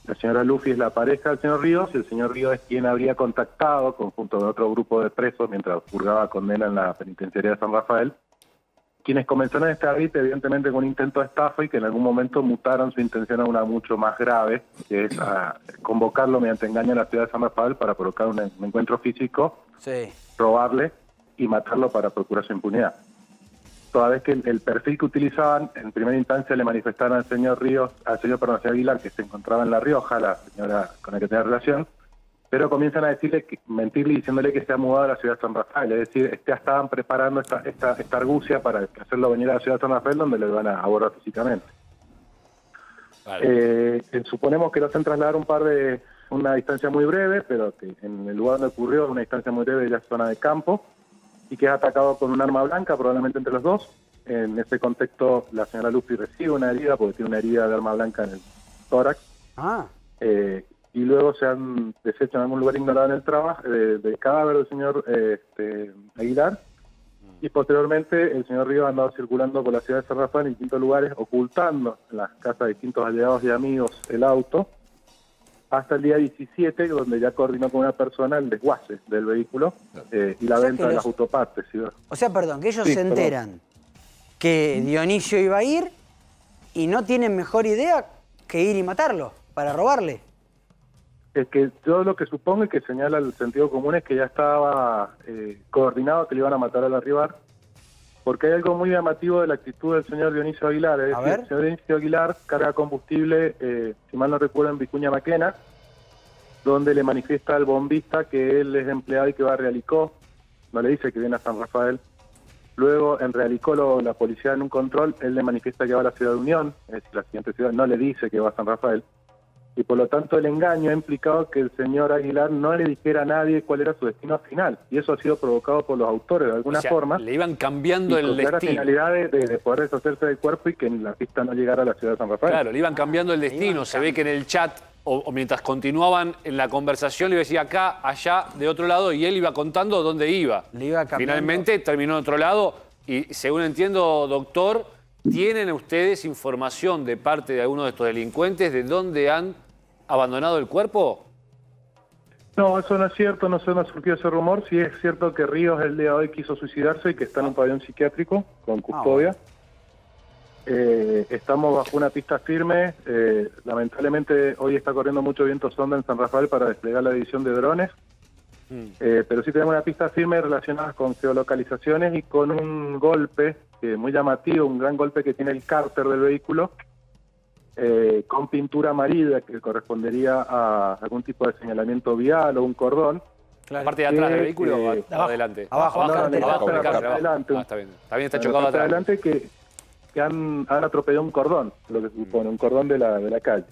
La señora Luffy es la pareja del señor Ríos y el señor Ríos es quien habría contactado, conjunto de otro grupo de presos, mientras purgaba condena en la penitenciaría de San Rafael, quienes comenzaron este arbitrio evidentemente con un intento de estafa y que en algún momento mutaron su intención a una mucho más grave, que es a convocarlo mediante engaño a la ciudad de San Rafael para provocar un encuentro físico, robarle y matarlo para procurar su impunidad. Toda vez que el perfil que utilizaban, en primera instancia le manifestaron al señor señor Aguilar, que se encontraba en La Rioja, la señora con la que tenía relación, pero comienzan a mentirle diciéndole que se ha mudado a la ciudad de San Rafael, es decir, ya estaban preparando esta argucia para hacerlo venir a la ciudad de San Rafael, donde lo van a abordar físicamente. Suponemos que lo hacen trasladar un par de una distancia muy breve, pero que en el lugar donde ocurrió, una distancia muy breve de la zona de campo, y que es atacado con un arma blanca, probablemente entre los dos. En ese contexto, la señora Lupi recibe una herida, porque tiene una herida de arma blanca en el tórax. Y luego se han deshecho en algún lugar ignorado en el trabajo del cadáver del señor Aguilar. Y posteriormente el señor Ríos ha andado circulando por la ciudad de San Rafael en distintos lugares, ocultando en las casas de distintos allegados y amigos el auto, hasta el día 17, donde ya coordinó con una persona el desguace del vehículo y la venta de las autopartes. ¿Sí? O sea, perdón, que ellos se enteran que Dionisio iba a ir y no tienen mejor idea que ir y matarlo para robarle. Es que yo lo que supongo y que señala el sentido común es que ya estaba coordinado que le iban a matar al arribar, porque hay algo muy llamativo de la actitud del señor Dionisio Aguilar. Es decir, el señor Dionisio Aguilar carga combustible, si mal no recuerdo, en Vicuña Maquena, donde le manifiesta al bombista que él es empleado y que va a Realicó, no le dice que viene a San Rafael. Luego en Realicó la policía en un control, él le manifiesta que va a la ciudad de Unión, es decir, la siguiente ciudad, no le dice que va a San Rafael. Y por lo tanto el engaño ha implicado que el señor Aguilar no le dijera a nadie cuál era su destino final. Y eso ha sido provocado por los autores de alguna forma. Le iban cambiando el destino. Con la finalidad de poder deshacerse del cuerpo y que la pista no llegara a la ciudad de San Rafael. Claro, le iban cambiando el destino. Se ve que en el chat, o mientras continuaban en la conversación, le decía acá, allá, de otro lado, y él iba contando dónde iba. Finalmente terminó en otro lado y, según entiendo, doctor, ¿tienen ustedes información de parte de alguno de estos delincuentes de dónde han abandonado el cuerpo? No, eso no es cierto, no se nos surgió ese rumor. Sí es cierto que Ríos el día de hoy quiso suicidarse y que está en un pabellón psiquiátrico con custodia. Estamos bajo una pista firme. Lamentablemente hoy está corriendo mucho viento sonda en San Rafael para desplegar la división de drones. Pero sí tenemos una pista firme relacionada con geolocalizaciones y con un golpe muy llamativo, un gran golpe que tiene el cárter del vehículo, con pintura amarilla que correspondería a algún tipo de señalamiento vial o un cordón. ¿La parte de atrás del vehículo o adelante? Abajo, adelante. Está bien, está chocado atrás. Adelante que han atropellado un cordón, lo que supone, un cordón de la calle.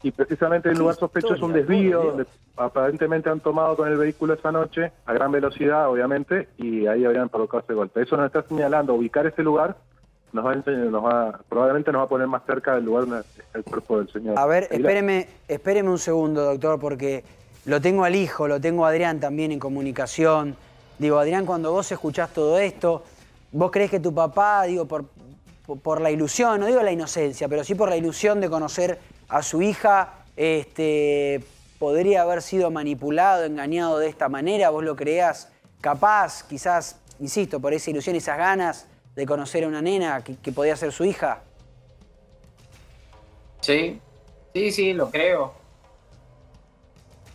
Y precisamente el lugar sospechoso es un desvío donde aparentemente han tomado con el vehículo esa noche, a gran velocidad obviamente, y ahí habrían provocado ese golpe. Eso nos está señalando, ubicar ese lugar probablemente nos va a poner más cerca del lugar donde está el cuerpo del señor. A ver, espéreme un segundo, doctor, porque lo tengo al hijo, lo tengo a Adrián también en comunicación. Digo, Adrián, cuando vos escuchás todo esto, ¿vos creés que tu papá, digo, por la ilusión, no digo la inocencia, pero sí por la ilusión de conocer a su hija, podría haber sido manipulado, engañado de esta manera? ¿Vos lo creías capaz, quizás, insisto, por esa ilusión, esas ganas de conocer a una nena que podía ser su hija? Sí, lo creo.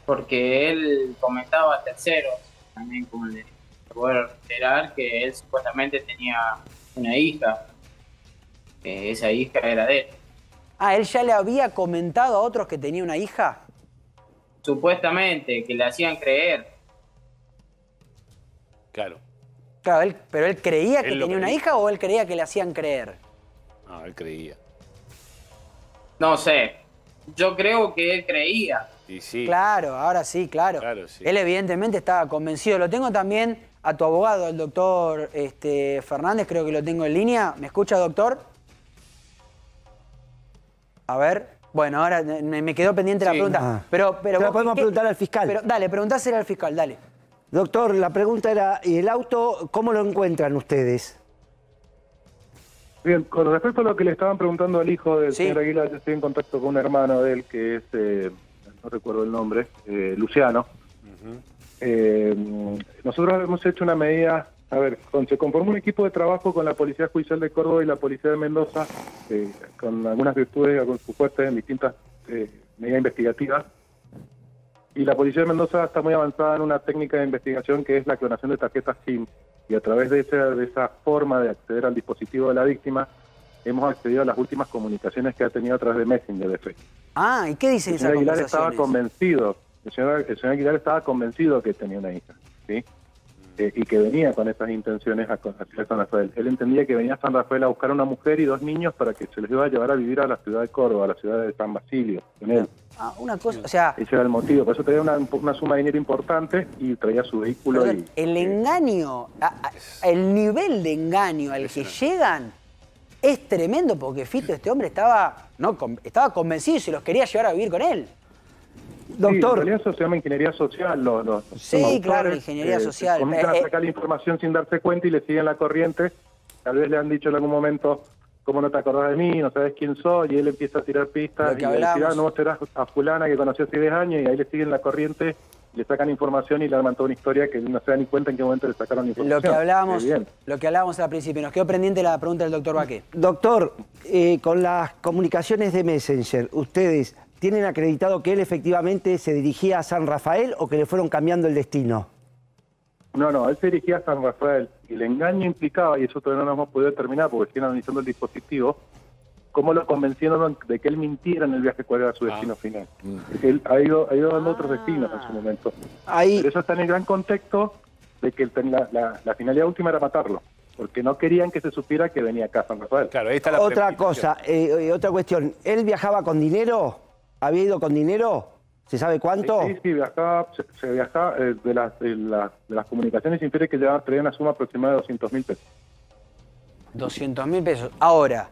Porque él comentaba a terceros, también como le puedo enterar, que él supuestamente tenía una hija. Esa hija era de él. Ah, ¿él ya le había comentado a otros que tenía una hija? Supuestamente, que le hacían creer. Claro. Claro, pero él creía que tenía una hija o él creía que le hacían creer. No, él creía. No sé. Yo creo que él creía. Y sí. Claro, ahora sí, claro. Sí. Él evidentemente estaba convencido. Lo tengo también a tu abogado, el doctor Fernández, creo que lo tengo en línea. ¿Me escucha, doctor? A ver. Bueno, ahora me quedó pendiente la pregunta. Pero la podemos preguntar al fiscal. Pero, dale, preguntásela al fiscal, dale. Doctor, la pregunta era, ¿y el auto cómo lo encuentran ustedes? Bien, con respecto a lo que le estaban preguntando al hijo del señor Aguilar, yo estoy en contacto con un hermano de él que es, no recuerdo el nombre, Luciano. Nosotros hemos hecho una medida, se conformó un equipo de trabajo con la Policía Judicial de Córdoba y la Policía de Mendoza, con algunas virtudes, con sus fuertes en distintas medidas investigativas. Y la Policía de Mendoza está muy avanzada en una técnica de investigación que es la clonación de tarjetas SIM. Y a través de esa forma de acceder al dispositivo de la víctima, hemos accedido a las últimas comunicaciones que ha tenido a través de Messenger de Facebook. Ah, ¿y qué dicen esas conversaciones? El señor Aguilar estaba convencido que tenía una hija, ¿sí? y que venía con esas intenciones hacia San Rafael. Él entendía que venía a San Rafael a buscar a una mujer y 2 niños para que se les iba a llevar a vivir a la ciudad de Córdoba, a la ciudad de San Basilio, con él. Una cosa, o sea... Ese era el motivo, por eso traía una suma de dinero importante y traía su vehículo. Perdón, el engaño, el nivel de engaño al que llegan es tremendo, porque Fito, este hombre estaba convencido y se los quería llevar a vivir con él. Doctor. Sí, en realidad eso se llama ingeniería social. Sí, claro, ingeniería social. Comienzan a sacar la información sin darse cuenta y le siguen la corriente. Tal vez le han dicho en algún momento, ¿cómo no te acordás de mí? No sabes quién soy. Y él empieza a tirar pistas. Y le dice, no, vos serás a fulana que conoció hace 10 años. Y ahí le siguen la corriente, le sacan información y le arman toda una historia que no se da ni cuenta en qué momento le sacaron información. Lo que hablábamos al principio. Nos quedó pendiente la pregunta del doctor Baqué. Doctor, con las comunicaciones de Messenger, ¿ustedes tienen acreditado que él efectivamente se dirigía a San Rafael o que le fueron cambiando el destino? No, él se dirigía a San Rafael y el engaño implicaba, y eso todavía no lo hemos podido determinar porque siguen analizando el dispositivo, cómo lo convencieron de que él mintiera en el viaje cuál era su destino final. Porque él ha ido dando otros destinos en su momento. Pero eso está en el gran contexto de que la finalidad última era matarlo, porque no querían que se supiera que venía acá a San Rafael. Claro, ahí está la otra cosa, otra cuestión. ¿Él viajaba con dinero? ¿Había ido con dinero? ¿Se sabe cuánto? Sí, viajaba, se viajaba de las comunicaciones se infiere que traía una suma aproximada de 200.000 pesos. 200.000 pesos. Ahora.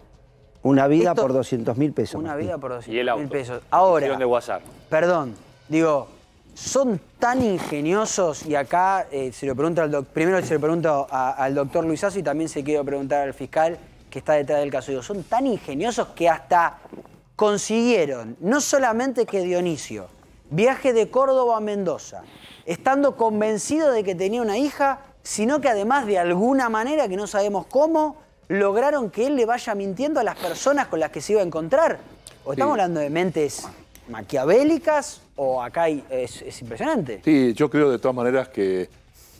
Una vida por 200.000 pesos. Una vida por 200.000 pesos. Ahora. De WhatsApp. Perdón, digo, son tan ingeniosos, y acá se lo pregunto primero se lo pregunto al doctor Luisazo y también se quiero preguntar al fiscal que está detrás del caso. Digo, son tan ingeniosos que hasta consiguieron, no solamente que Dionisio viaje de Córdoba a Mendoza, estando convencido de que tenía una hija, sino que además de alguna manera, que no sabemos cómo, lograron que él le vaya mintiendo a las personas con las que se iba a encontrar. ¿O estamos hablando de mentes maquiavélicas o acá es impresionante? Sí, yo creo de todas maneras que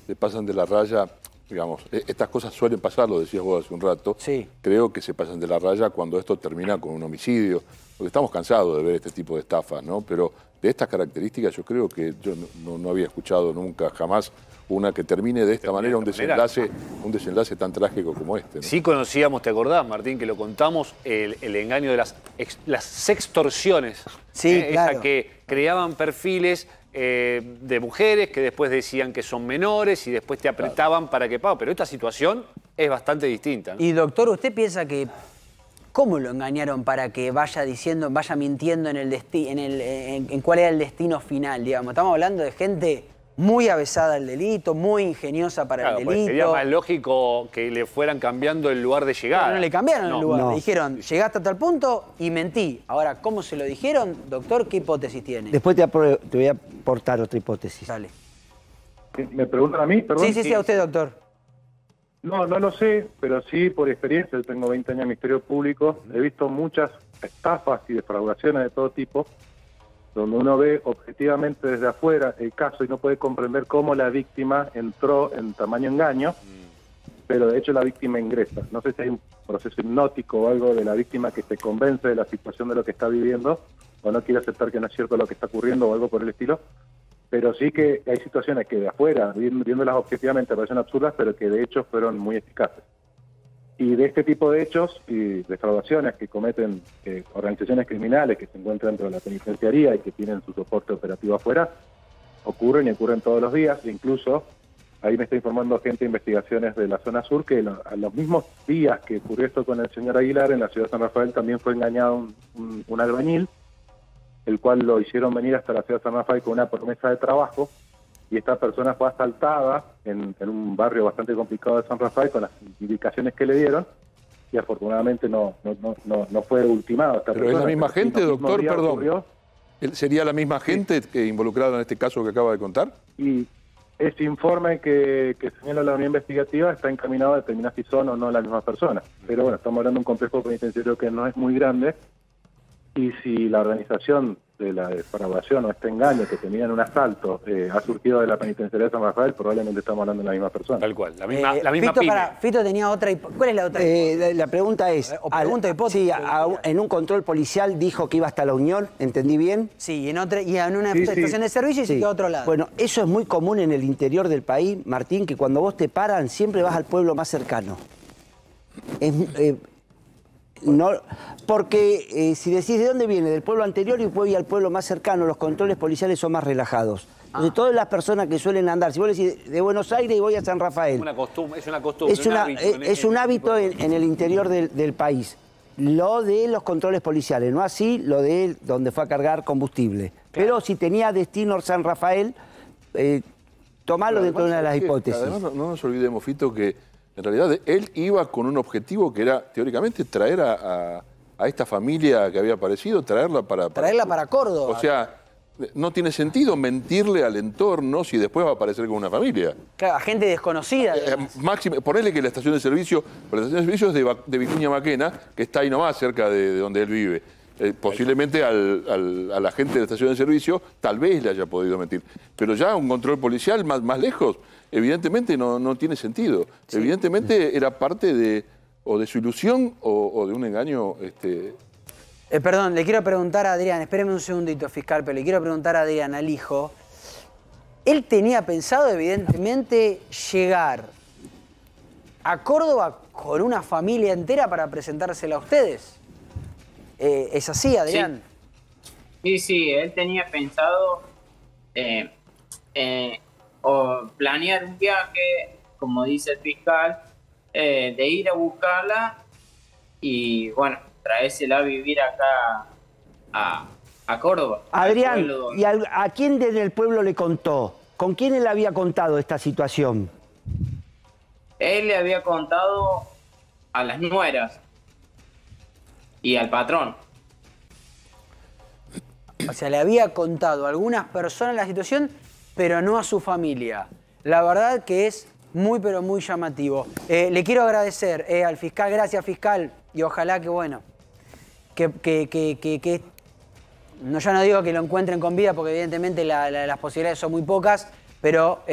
se pasan de la raya. Digamos, estas cosas suelen pasar, lo decías vos hace un rato. Sí. Creo que se pasan de la raya cuando esto termina con un homicidio, porque estamos cansados de ver este tipo de estafas, ¿no? Pero de estas características yo creo que yo no había escuchado nunca, jamás, una que termine de esta manera un desenlace tan trágico como este, ¿no? Sí conocíamos, ¿te acordás, Martín, que lo contamos, el engaño de las sextorsiones? Sí, claro. Esa que creaban perfiles de mujeres que después decían que son menores y después te apretaban para que pague. Pero esta situación es bastante distinta, ¿no? Y doctor, ¿usted piensa que cómo lo engañaron para que vaya mintiendo en cuál era el destino final, digamos? Estamos hablando de gente muy avesada al delito, muy ingeniosa para el delito. Pues sería más lógico que le fueran cambiando el lugar de llegada. Pero no le cambiaron el lugar. Le dijeron, llegaste hasta tal punto y mentí. Ahora, ¿cómo se lo dijeron? Doctor, ¿qué hipótesis tiene? Después te voy a aportar otra hipótesis. Dale. ¿Me preguntan a mí? Perdón. Sí, a usted, doctor. No lo sé, pero sí por experiencia. Yo tengo 20 años en el Ministerio Público. He visto muchas estafas y defraudaciones de todo tipo, donde uno ve objetivamente desde afuera el caso y no puede comprender cómo la víctima entró en tamaño engaño, pero de hecho la víctima ingresa. No sé si hay un proceso hipnótico o algo de la víctima que se convence de la situación de lo que está viviendo o no quiere aceptar que no es cierto lo que está ocurriendo o algo por el estilo, pero sí que hay situaciones que de afuera, viéndolas objetivamente, parecen absurdas, pero que de hecho fueron muy eficaces. Y de este tipo de hechos y defraudaciones que cometen organizaciones criminales que se encuentran dentro de la penitenciaría y que tienen su soporte operativo afuera, ocurren y ocurren todos los días. Incluso, ahí me está informando gente de investigaciones de la zona sur, que a los mismos días que ocurrió esto con el señor Aguilar, en la ciudad de San Rafael también fue engañado un albañil, el cual lo hicieron venir hasta la ciudad de San Rafael con una promesa de trabajo, y esta persona fue asaltada en un barrio bastante complicado de San Rafael con las indicaciones que le dieron, y afortunadamente no fue ultimado. Esta ¿Pero persona, es la misma gente, doctor? Perdón. Ocurrió. ¿Sería la misma gente que involucrada en este caso que acaba de contar? Y ese informe que señala la unidad investigativa está encaminado a determinar si son o no la misma persona. Pero bueno, estamos hablando de un complejo penitenciario que no es muy grande, y si la organización de la defraudación o este engaño que tenían un asalto ha surgido de la penitenciaría de San Rafael, probablemente estamos hablando de la misma persona. Tal cual, la misma Fito, pyme. Fito tenía otra. ¿Cuál es la otra? La pregunta es, en un control policial dijo que iba hasta la Unión, ¿entendí bien? Sí, en una estación de servicio y se quedó a otro lado. Bueno, eso es muy común en el interior del país, Martín, que cuando vos te paran siempre vas al pueblo más cercano. No, porque si decís de dónde viene, del pueblo anterior y voy al pueblo más cercano, los controles policiales son más relajados. Entonces, todas las personas que suelen andar, si vos decís de Buenos Aires y voy a San Rafael. Es una costumbre. Es un hábito en el interior del país. Lo de los controles policiales, no así lo de donde fue a cargar combustible. Claro. Pero si tenía destino San Rafael, tomarlo dentro de una de las hipótesis. Además, no nos olvidemos, Fito, que en realidad él iba con un objetivo que era, teóricamente, traer a esta familia que había aparecido, traerla para Córdoba. O sea, no tiene sentido mentirle al entorno si después va a aparecer con una familia. Claro, a gente desconocida. Ponele que la estación de servicio, pero la estación de servicio es de Vicuña Maquena, que está ahí nomás cerca de donde él vive. Posiblemente a la gente de la estación de servicio tal vez le haya podido mentir. Pero ya un control policial más lejos, evidentemente no tiene sentido. Sí. Evidentemente era parte de su ilusión o de un engaño. Perdón, le quiero preguntar a Adrián, espéreme un segundito, fiscal, pero le quiero preguntar a Adrián, al hijo. Él tenía pensado, evidentemente, llegar a Córdoba con una familia entera para presentársela a ustedes. ¿Es así, Adrián? Sí, él tenía pensado o planear un viaje, como dice el fiscal, de ir a buscarla y, bueno, traérsela a vivir acá a Córdoba. Adrián, ¿y a quién desde el pueblo le contó? ¿Con quién él había contado esta situación? Él le había contado a las nueras y al patrón. O sea, le había contado a algunas personas la situación, pero no a su familia. La verdad que es muy, pero muy llamativo. Le quiero agradecer al fiscal, gracias fiscal, y ojalá que, bueno, no, yo no digo que lo encuentren con vida, porque evidentemente las posibilidades son muy pocas, pero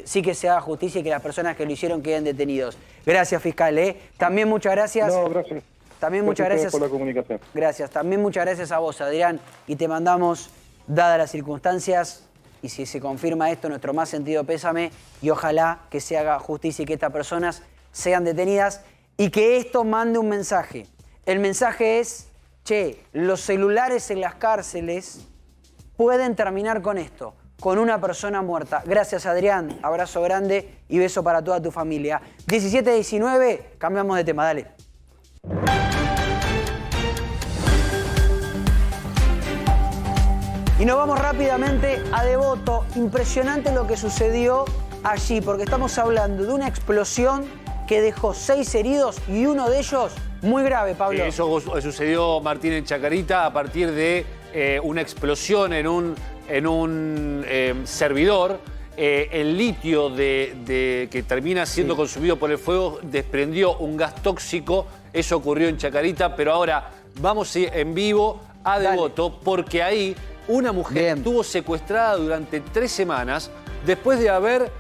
sí que se haga justicia y que las personas que lo hicieron queden detenidos. Gracias, fiscal. También muchas gracias. No, gracias. También muchas gracias por la comunicación. Gracias. También muchas gracias a vos, Adrián, y te mandamos, dadas las circunstancias, y si se confirma esto, nuestro más sentido pésame, y ojalá que se haga justicia y que estas personas sean detenidas y que esto mande un mensaje. El mensaje es, che, los celulares en las cárceles pueden terminar con esto, con una persona muerta. Gracias, Adrián. Abrazo grande y beso para toda tu familia. 17:19, cambiamos de tema, dale. Y nos vamos rápidamente a Devoto. Impresionante lo que sucedió allí, porque estamos hablando de una explosión que dejó 6 heridos y uno de ellos muy grave, Pablo. Eso sucedió, Martín, en Chacarita a partir de una explosión en un servidor. El litio que termina siendo consumido por el fuego desprendió un gas tóxico. Eso ocurrió en Chacarita, pero ahora vamos en vivo a Devoto, porque ahí una mujer estuvo secuestrada durante 3 semanas después de haber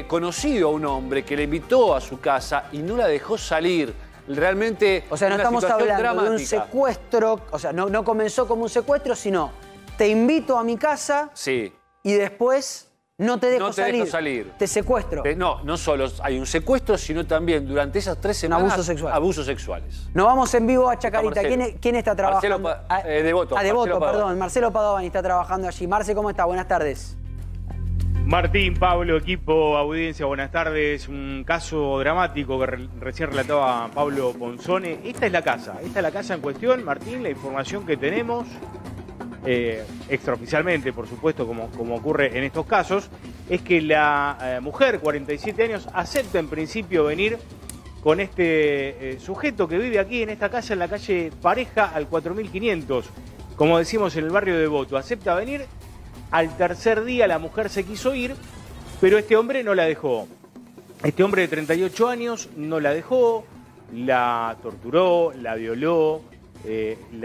conocido a un hombre que le invitó a su casa y no la dejó salir. Realmente, o sea, no estamos hablando dramática. De un secuestro, o sea, no comenzó como un secuestro, sino te invito a mi casa y después no te dejo salir. Te secuestro. No solo hay un secuestro, sino también durante esas 3 semanas abusos sexuales. Nos vamos en vivo a Chacarita. ¿Quién está trabajando? Devoto. Devoto, perdón. Marcelo Padovani está trabajando allí. Marce, ¿cómo está? Buenas tardes. Martín, Pablo, equipo, audiencia, buenas tardes. Un caso dramático que recién relataba Pablo Ponzone. Esta es la casa en cuestión, Martín, la información que tenemos, extraoficialmente, por supuesto, como ocurre en estos casos, es que la mujer, 47 años, acepta en principio venir con este sujeto que vive aquí en esta casa, en la calle Pareja, al 4500, como decimos en el barrio de Devoto. Acepta venir. Al tercer día la mujer se quiso ir, pero este hombre no la dejó. Este hombre de 38 años no la dejó, la torturó, la violó,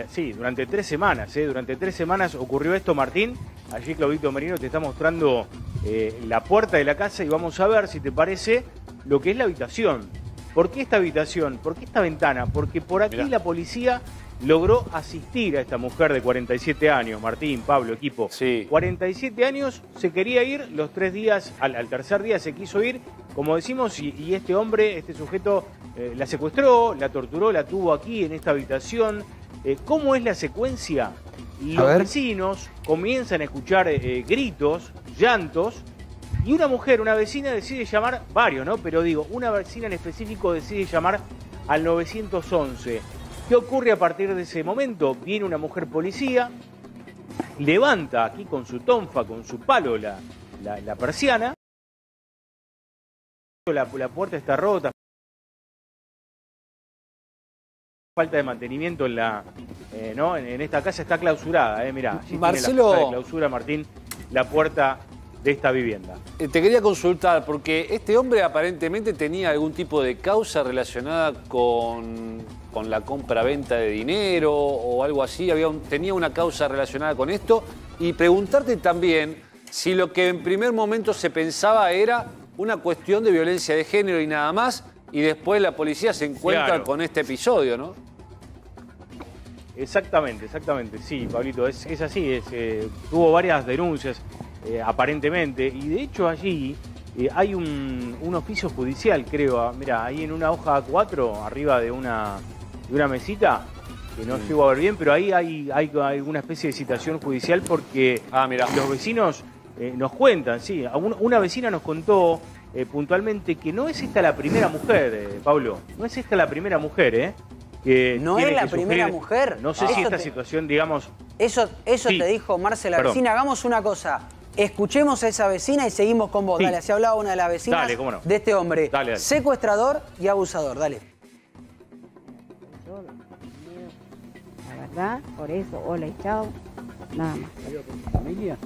Sí, durante 3 semanas, durante 3 semanas ocurrió esto, Martín. Allí Claudito Merino te está mostrando la puerta de la casa y vamos a ver, si te parece, lo que es la habitación. ¿Por qué esta habitación? ¿Por qué esta ventana? Porque por aquí la policía logró asistir a esta mujer de 47 años, Martín, Pablo, equipo. Sí. 47 años, se quería ir, los 3 días, al tercer día se quiso ir, como decimos, y este hombre, este sujeto, la secuestró, la torturó, la tuvo aquí en esta habitación. ¿Cómo es la secuencia? Los vecinos comienzan a escuchar gritos, llantos, y una mujer, una vecina decide llamar, varios, ¿no? Pero digo, una vecina en específico decide llamar al 911. ¿Qué ocurre a partir de ese momento? Viene una mujer policía, levanta aquí con su tonfa, con su palo la persiana, la puerta está rota, falta de mantenimiento en ¿no? En esta casa está clausurada, mirá, allí Marcelo, tiene la de clausura, Martín, la puerta de esta vivienda. Te quería consultar, porque este hombre aparentemente tenía algún tipo de causa relacionada con la compra-venta de dinero o algo así, tenía una causa relacionada con esto, y preguntarte también si lo que en primer momento se pensaba era una cuestión de violencia de género y nada más, y después la policía se encuentra con este episodio, ¿no? Exactamente, sí, Pablito, es así, tuvo varias denuncias aparentemente, y de hecho allí hay un oficio judicial, creo, mirá, ahí en una hoja A4, arriba de una mesita, que no llego a ver bien, pero ahí hay una especie de citación judicial porque los vecinos nos cuentan, sí, una vecina nos contó puntualmente que no es esta la primera mujer, Pablo, no es esta la primera mujer, que no es la primera mujer. No sé si esta situación, digamos... Eso sí. Te dijo Marce, la vecina. Hagamos una cosa. Escuchemos a esa vecina y seguimos con vos. Sí. Dale, así hablaba una de las vecinas de este hombre. Dale. Secuestrador y abusador. Dale. La verdad, por eso, hola y chao. Nada más. ¿Familia?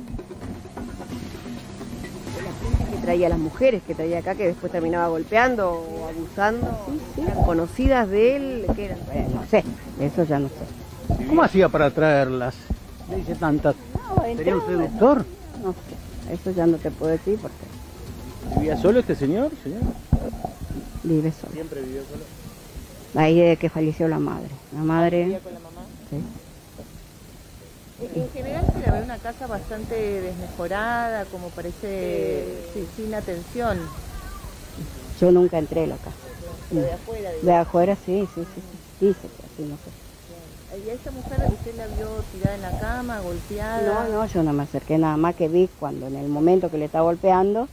La gente que traía a las mujeres que traía acá, que después terminaba golpeando o abusando, eran conocidas de él, que eran, no sé, eso ya no sé. ¿Cómo hacía para traerlas? Le dice tantas. No, ¿sería un seductor? No sé, eso ya no te puedo decir porque... ¿Vivía solo este señor? Vive solo. ¿Siempre vivió solo? Ahí desde que falleció la madre. La madre... ¿Vivía con la mamá? Sí. En general se la ve una casa bastante desmejorada, como parece sin atención. Yo nunca entré a la casa. ¿Pero de afuera? Digamos. De afuera sí. Dice que así, no sé. ¿Y a esa mujer usted la vio tirada en la cama, golpeada? No, yo no me acerqué, nada más que vi cuando en el momento que le estaba golpeando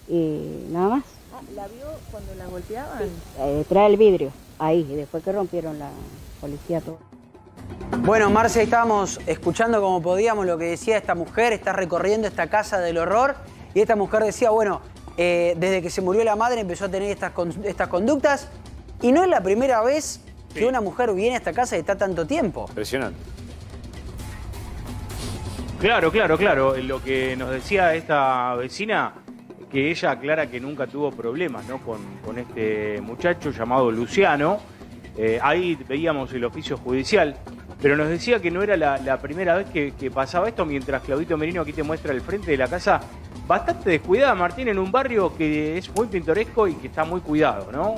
y nada más. Ah, ¿la vio cuando la golpeaban? Sí, trae el vidrio, ahí, y después que rompieron la policía todo. Bueno, Marce, estábamos escuchando como podíamos lo que decía esta mujer, está recorriendo esta casa del horror, y esta mujer decía, bueno, desde que se murió la madre empezó a tener estas conductas, y no es la primera vez que una mujer viene a esta casa y está tanto tiempo. Impresionante. Claro. Lo que nos decía esta vecina, que ella aclara que nunca tuvo problemas, ¿no? con este muchacho llamado Luciano. Ahí veíamos el oficio judicial, pero nos decía que no era la primera vez que pasaba esto, mientras Claudito Merino aquí te muestra el frente de la casa, bastante descuidada, Martín, en un barrio que es muy pintoresco y que está muy cuidado, ¿no?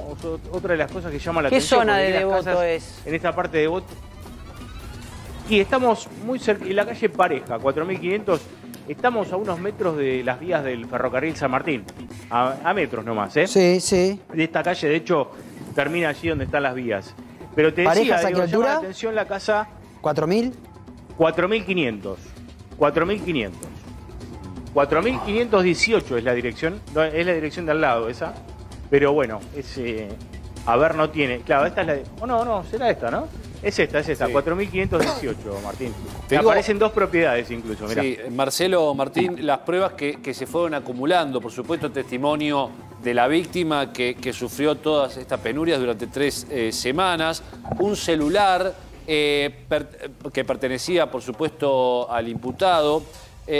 Otra de las cosas que llama la atención. ¿Qué zona de Devoto es? En esta parte de Devoto. Y estamos muy cerca, en la calle Pareja, 4500, estamos a unos metros de las vías del ferrocarril San Martín, a metros nomás, ¿eh? Sí. De esta calle, de hecho, termina allí donde están las vías. Pero te decía, llama la atención la casa... ¿4.000? 4.500. 4.500. 4.518 es la dirección. No, es la dirección de al lado esa. Pero bueno, a ver, no tiene... Claro, esta es la de... No, será esta, ¿no? Es esta, sí. 4.518, Martín. Aparecen dos propiedades incluso, mirá. Sí, Marcelo, Martín, las pruebas que se fueron acumulando, por supuesto, testimonio de la víctima que sufrió todas estas penurias durante 3 semanas, un celular que pertenecía, por supuesto, al imputado,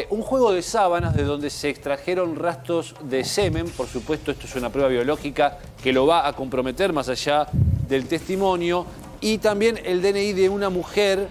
un juego de sábanas de donde se extrajeron rastros de semen, por supuesto, esto es una prueba biológica que lo va a comprometer más allá del testimonio, Y también el DNI de una mujer,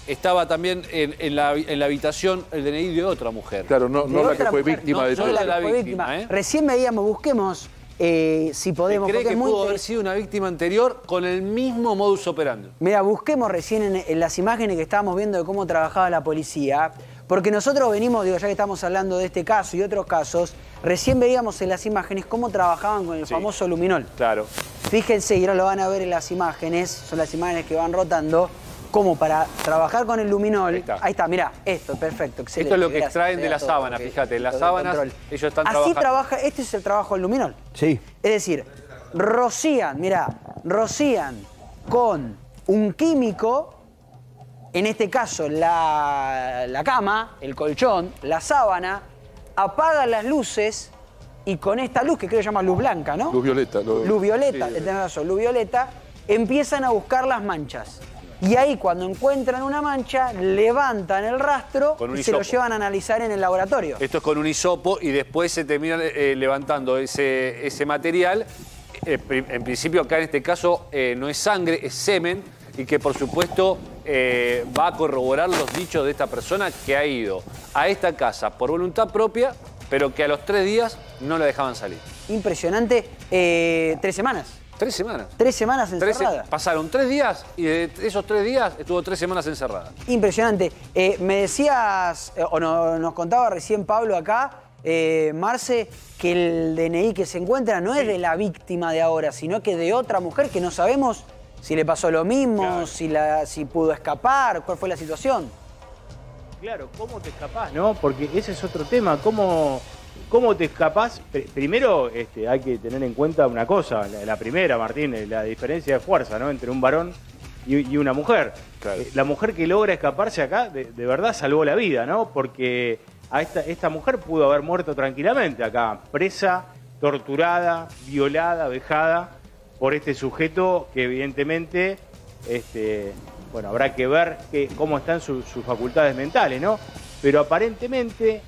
estaba también en la habitación el DNI de otra mujer. Claro, no la que fue víctima de todo. No la víctima. Recién veíamos, busquemos si podemos. ¿Cree que pudo haber sido una víctima anterior con el mismo modus operandi? Mira, busquemos recién en las imágenes que estábamos viendo de cómo trabajaba la policía, porque nosotros venimos, digo, ya que estamos hablando de este caso y otros casos, recién veíamos en las imágenes cómo trabajaban con el famoso luminol. Claro. Fíjense, y ahora lo van a ver en las imágenes, son las imágenes que van rotando, como para trabajar con el luminol. Ahí está, mirá, esto, perfecto, excelente. Esto es lo que extraen de la sábana, fíjate, las sábanas, ellos están trabajando. Así trabaja, este es el trabajo del luminol. Sí. Es decir, rocían, mirá, rocían con un químico, en este caso la cama, el colchón, la sábana, apagan las luces y con esta luz, que creo que se llama luz blanca, ¿no? Luz violeta. Luz violeta, sí, tenés razón, luz violeta, empiezan a buscar las manchas. Y ahí cuando encuentran una mancha, levantan el rastro y se lo llevan a analizar en el laboratorio. Esto es con un hisopo y después se termina levantando ese material. En principio acá en este caso no es sangre, es semen, y que por supuesto va a corroborar los dichos de esta persona que ha ido a esta casa por voluntad propia, pero que a los 3 días no la dejaban salir. Impresionante. 3 semanas. 3 semanas. 3 semanas encerrada. Pasaron 3 días y de esos 3 días estuvo 3 semanas encerrada. Impresionante. Me decías, nos contaba recién Pablo acá, Marce, que el DNI que se encuentra no es de la víctima de ahora, sino que de otra mujer que no sabemos si le pasó lo mismo, claro, si pudo escapar, cuál fue la situación. Claro, ¿cómo te escapás, no? Porque ese es otro tema, ¿cómo te escapás? Primero hay que tener en cuenta una cosa, la primera, Martín, la diferencia de fuerza, ¿no? Entre un varón y una mujer. Claro. La mujer que logra escaparse acá, de verdad salvó la vida, ¿no? Porque a esta mujer pudo haber muerto tranquilamente acá, presa, torturada, violada, vejada por este sujeto que evidentemente, bueno, habrá que ver cómo están sus facultades mentales, ¿no? Pero aparentemente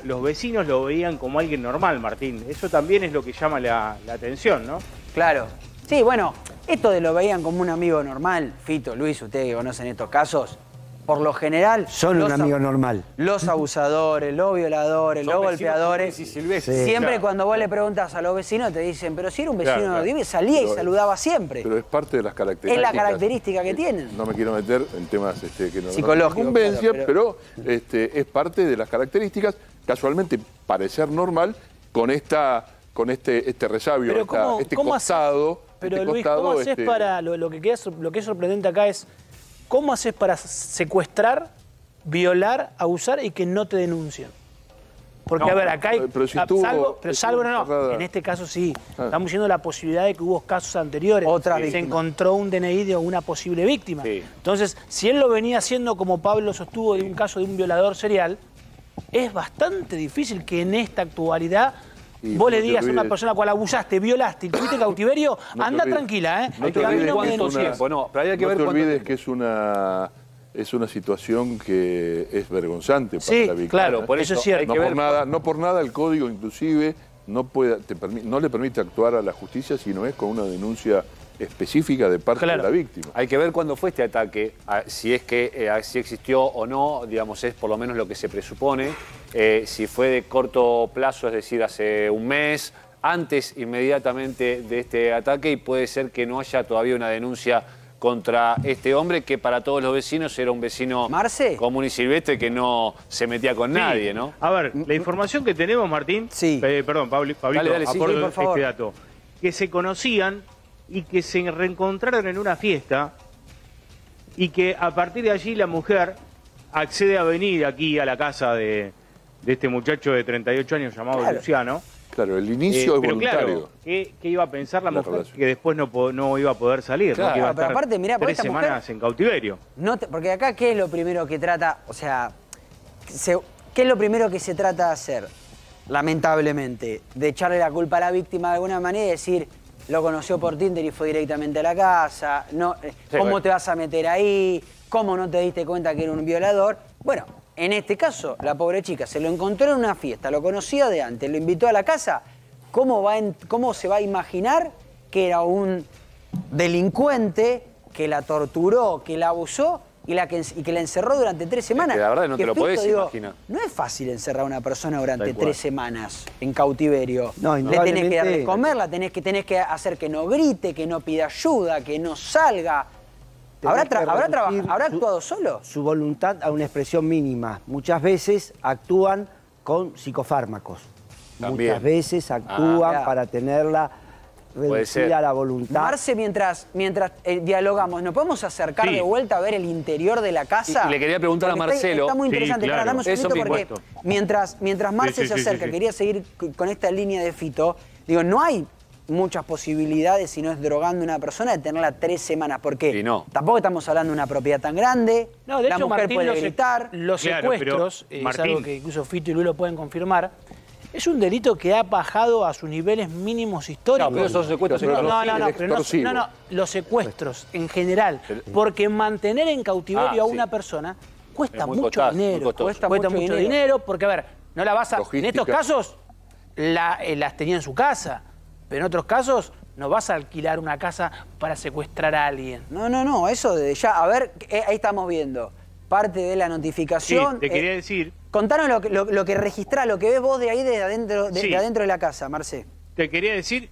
los vecinos lo veían como alguien normal, Martín. Eso también es lo que llama la atención, ¿no? Claro. Sí, bueno, esto de lo veían como un amigo normal, Fito, Luis, ustedes que conocen estos casos, por lo general... Son un amigo normal. Los abusadores, los violadores, los golpeadores. Siempre cuando vos le preguntas a los vecinos te dicen, pero si era un vecino de salía y saludaba siempre. Pero es parte de las características. Es la característica que tienen. No me quiero meter en temas que no psicológicos, convencia, pero es parte de las características. Casualmente parece normal con este resabio, este costado. Pero Luis, ¿cómo haces para...? Lo que es sorprendente acá es... ¿Cómo haces para secuestrar, violar, abusar y que no te denuncien? Porque, a ver, acá hay... En este caso sí. Estamos diciendo la posibilidad de que hubo casos anteriores. Se encontró un DNI de una posible víctima. Sí. Entonces, si él lo venía haciendo como Pablo sostuvo de un caso de un violador serial, es bastante difícil que en esta actualidad... vos le digas a una persona a la cual abusaste, violaste y tuviste cautiverio, anda tranquila, ¿eh? No te olvides que es una situación que es vergonzante para la víctima. Claro, por eso es cierto. No por nada el código inclusive no le permite actuar a la justicia si no es con una denuncia específica de parte de la víctima. Hay que ver cuándo fue este ataque, si existió o no, digamos, es por lo menos lo que se presupone. Si fue de corto plazo, es decir, hace un mes, antes inmediatamente de este ataque, y puede ser que no haya todavía una denuncia contra este hombre, que para todos los vecinos era un vecino común y silvestre que no se metía con nadie, ¿no? A ver, la información que tenemos, Martín, perdón, Pablito, dale, aporto este dato, que se conocían y que se reencontraron en una fiesta y que a partir de allí la mujer accede a venir aquí a la casa de este muchacho de 38 años llamado Luciano. Claro, el inicio es voluntario. Claro, ¿qué iba a pensar la mujer? Que después no iba a poder salir, ¿no? Que iba a estar aparte, mirá, 3 semanas en cautiverio. Porque acá, ¿qué es lo primero que trata? O sea, ¿qué es lo primero que se trata de hacer? Lamentablemente, de echarle la culpa a la víctima de alguna manera y decir, lo conoció por Tinder y fue directamente a la casa, ¿cómo te vas a meter ahí? ¿Cómo no te diste cuenta que era un violador? Bueno, en este caso, la pobre chica se lo encontró en una fiesta, lo conocía de antes, lo invitó a la casa. ¿Cómo se va a imaginar que era un delincuente que la torturó, que la abusó y que la encerró durante 3 semanas. Es que la verdad no te lo Fito, podés imaginar. No es fácil encerrar a una persona durante 3 semanas en cautiverio. No, le tenés que dar de comer, tenés que hacer que no grite, que no pida ayuda, que no salga. ¿Habrá actuado solo? Su voluntad a una expresión mínima. Muchas veces actúan con psicofármacos. También. Muchas veces actúan para tenerla reducida a la voluntad. Marce, mientras dialogamos, ¿nos podemos acercar de vuelta a ver el interior de la casa? Y le quería preguntar a Marcelo. Está muy interesante. claro. Dame un segundito porque mientras Marce se acerca, quería seguir con esta línea de Fito. Digo, no hay muchas posibilidades, si no es drogando a una persona, de tenerla 3 semanas. ¿Por qué? Y no. Tampoco estamos hablando de una propiedad tan grande. No, de la hecho, mujer Martín, puede gritar. Los secuestros, es Martín, algo que incluso Fito y Luis lo pueden confirmar, es un delito que ha bajado a sus niveles mínimos históricos. No, pero esos secuestros no, los secuestros en general. Porque mantener en cautiverio a una persona cuesta mucho dinero. Cuesta mucho dinero porque, a ver, no la vas a... En estos casos las tenía en su casa, pero en otros casos no vas a alquilar una casa para secuestrar a alguien. No, eso de ya... A ver, ahí estamos viendo parte de la notificación. Sí, te quería decir... Contanos lo que registrás, lo que ves vos de ahí, de adentro de la casa, Marce. Te quería decir,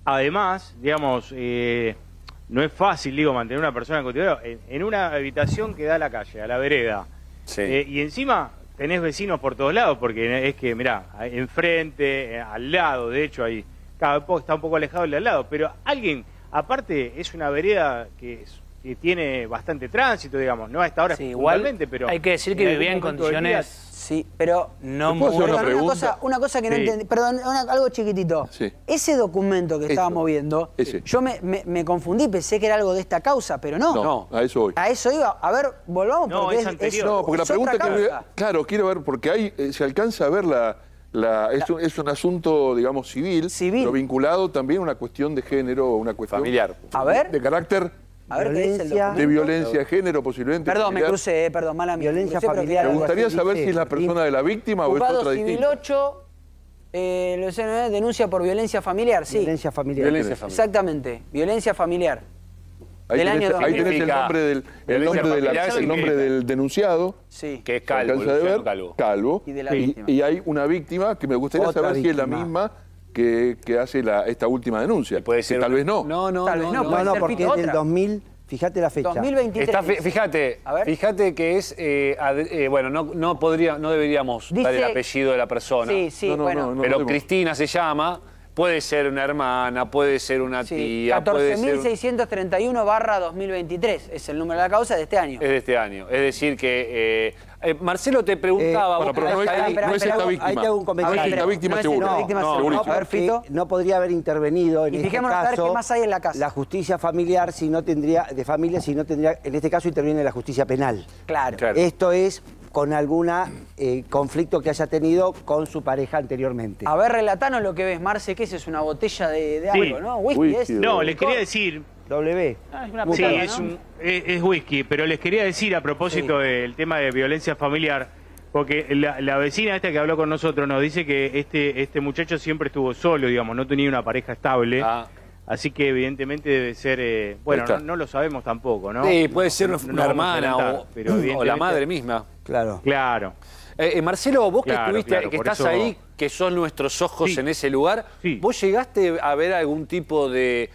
además, digamos, no es fácil, mantener una persona en cautiverio en una habitación que da a la calle, a la vereda. Sí. Y encima tenés vecinos por todos lados, porque es que, mirá, enfrente, al lado, de hecho, ahí, está un poco alejado el de al lado, pero alguien, aparte, es una vereda que tiene bastante tránsito, digamos, no a esta hora igualmente, pero... Hay que decir que vivía en condiciones... Sí, pero no una cosa que no entendí. Perdón, algo chiquitito. Sí. Ese documento que estábamos viendo, yo me confundí, pensé que era algo de esta causa, pero no. No, a eso voy. A eso iba. A ver, volvamos porque es anterior. No, porque la pregunta que... Claro, quiero ver, porque ahí se alcanza a ver es un asunto, digamos, civil, pero vinculado también a una cuestión de género, una cuestión familiar. A ver. De carácter... A ver, ¿qué dice el documento? De violencia de género, posiblemente. Perdón, me crucé, perdón, mala mía. Violencia familiar. Me gustaría saber si es la persona de la víctima o es otra distinta. Ocupado Civil 8, denuncia por violencia familiar, sí. Violencia familiar. Exactamente, violencia familiar. Ahí tenés el nombre del denunciado, que es Calvo. Y de la víctima. Y hay una víctima que me gustaría saber si es la misma que hace esta última denuncia. Puede ser tal vez no. Tal vez no, porque es del 2000, fíjate la fecha. 2023. Fíjate que es, bueno, no deberíamos dar el apellido de la persona. Sí, bueno. Pero Cristina se llama, puede ser una hermana, puede ser una tía, 14.631/2023 es el número de la causa de este año. Es de este año. Es decir que, Marcelo te preguntaba... pero no es esta víctima. Ahí te hago un comentario. No es esta víctima seguro. A ver, Fito. No podría haber intervenido en este caso. Fijémonos a ver qué más hay en la casa. La justicia familiar, si no tendría, en este caso interviene la justicia penal. Claro. Esto es con alguna conflicto que haya tenido con su pareja anteriormente. A ver, relatanos lo que ves, Marce, que es una botella de algo, ¿no? Whisky. No, les quería decir... W. Es una putada, es whisky, pero les quería decir a propósito del tema de violencia familiar, porque la vecina esta que habló con nosotros nos dice que este muchacho siempre estuvo solo, digamos, no tenía una pareja estable. Así que evidentemente debe ser, bueno, no lo sabemos tampoco, ¿no? Sí, puede ser una hermana o la madre misma. Claro. Marcelo, vos que estuviste, que estás ahí, que son nuestros ojos en ese lugar, ¿vos llegaste a ver algún tipo de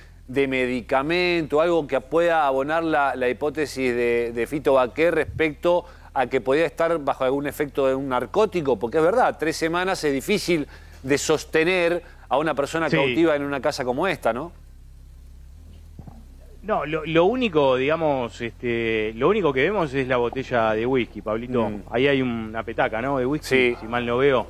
medicamento, algo que pueda abonar la hipótesis de Fito Baquer respecto a que podía estar bajo algún efecto de un narcótico? Porque es verdad, 3 semanas es difícil de sostener a una persona cautiva en una casa como esta, ¿no? No, lo único, digamos, lo único que vemos es la botella de whisky, Pablito. Ahí hay una petaca, ¿no? De whisky, si mal no veo.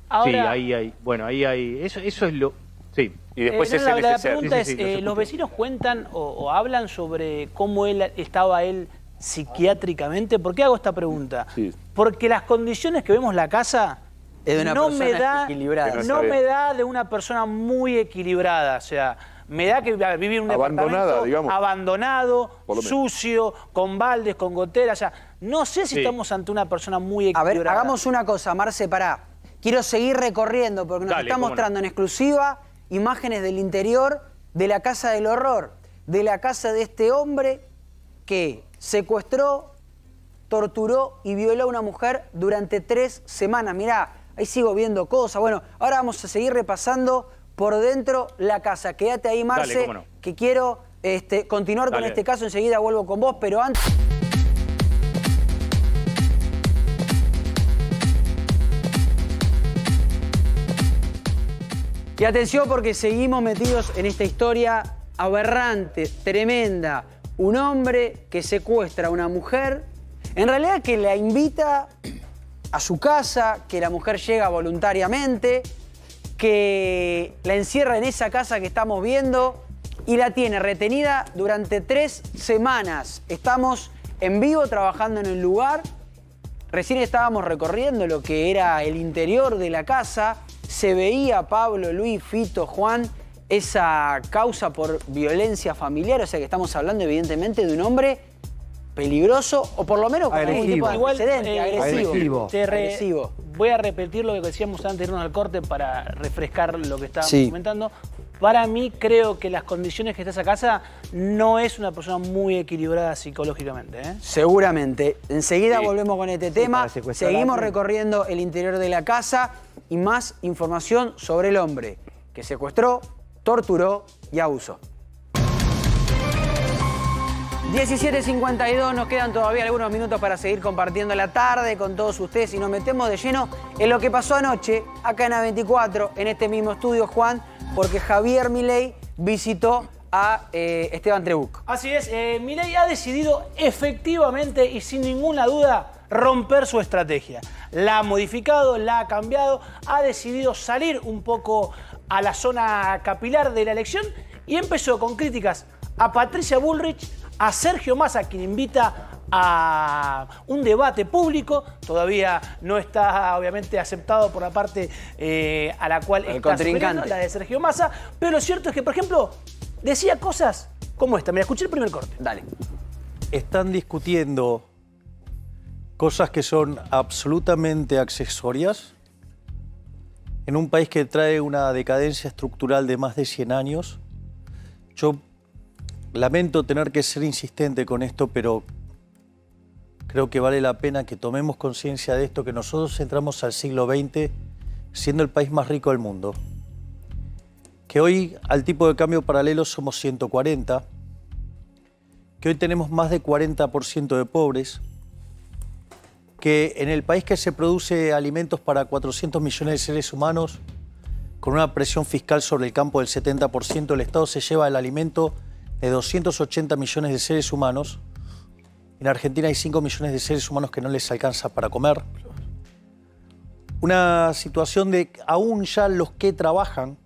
Ahora, sí, ahí hay. Bueno, ahí hay. Eso es lo. Sí. Y después es la pregunta es, ¿los vecinos cuentan o hablan sobre cómo estaba él psiquiátricamente? ¿Por qué hago esta pregunta? Porque las condiciones que vemos en la casa no me da de una persona muy equilibrada. O sea, me da que vivir en un departamento abandonado, sucio, con baldes, con goteras. O sea, no sé si estamos ante una persona muy equilibrada. A ver, hagamos una cosa, Marce, pará. Quiero seguir recorriendo porque nos está mostrando en exclusiva imágenes del interior de la Casa del Horror. de la casa de este hombre que secuestró, torturó y violó a una mujer durante 3 semanas. Mirá, ahí sigo viendo cosas. Bueno, ahora vamos a seguir repasando por dentro la casa. Quédate ahí, Marce, Dale, cómo no. que quiero continuar con este caso. Enseguida vuelvo con vos, pero antes... Y atención porque seguimos metidos en esta historia aberrante, tremenda. Un hombre que secuestra a una mujer, en realidad que la invita a su casa, que la mujer llega voluntariamente, que la encierra en esa casa que estamos viendo y la tiene retenida durante 3 semanas. Estamos en vivo trabajando en el lugar. Recién estábamos recorriendo lo que era el interior de la casa. Se veía, Pablo, Luis, Fito, Juan, esa causa por violencia familiar. O sea que estamos hablando evidentemente de un hombre peligroso o por lo menos con algún tipo de antecedente, agresivo. Agresivo. Voy a repetir lo que decíamos antes de irnos al corte para refrescar lo que estábamos comentando. Para mí, creo que las condiciones que está esa casa no es una persona muy equilibrada psicológicamente. Seguramente. Enseguida volvemos con este tema. Seguimos recorriendo el interior de la casa y más información sobre el hombre que secuestró, torturó y abusó. 17:52, nos quedan todavía algunos minutos para seguir compartiendo la tarde con todos ustedes y nos metemos de lleno en lo que pasó anoche acá en A24, en este mismo estudio, Juan, porque Javier Milei visitó a Esteban Trebuch. Así es, Milei ha decidido efectivamente y sin ninguna duda romper su estrategia. La ha modificado, la ha cambiado, ha decidido salir un poco a la zona capilar de la elección y empezó con críticas a Patricia Bullrich, a Sergio Massa, quien invita a un debate público. Todavía no está, obviamente, aceptado por la parte a la cual está sufriendo, la de Sergio Massa. Pero lo cierto es que, por ejemplo, decía cosas como esta. Mira, escuché el primer corte. Dale. Están discutiendo cosas que son absolutamente accesorias en un país que trae una decadencia estructural de más de 100 años. Yo lamento tener que ser insistente con esto, pero creo que vale la pena que tomemos conciencia de esto, que nosotros entramos al siglo XX siendo el país más rico del mundo. Que hoy, al tipo de cambio paralelo, somos 140. Que hoy tenemos más de 40% de pobres. Que en el país que se produce alimentos para 400 millones de seres humanos, con una presión fiscal sobre el campo del 70%, el Estado se lleva el alimento de 280 millones de seres humanos. En Argentina hay 5 millones de seres humanos que no les alcanza para comer. Una situación de aún ya los que trabajan,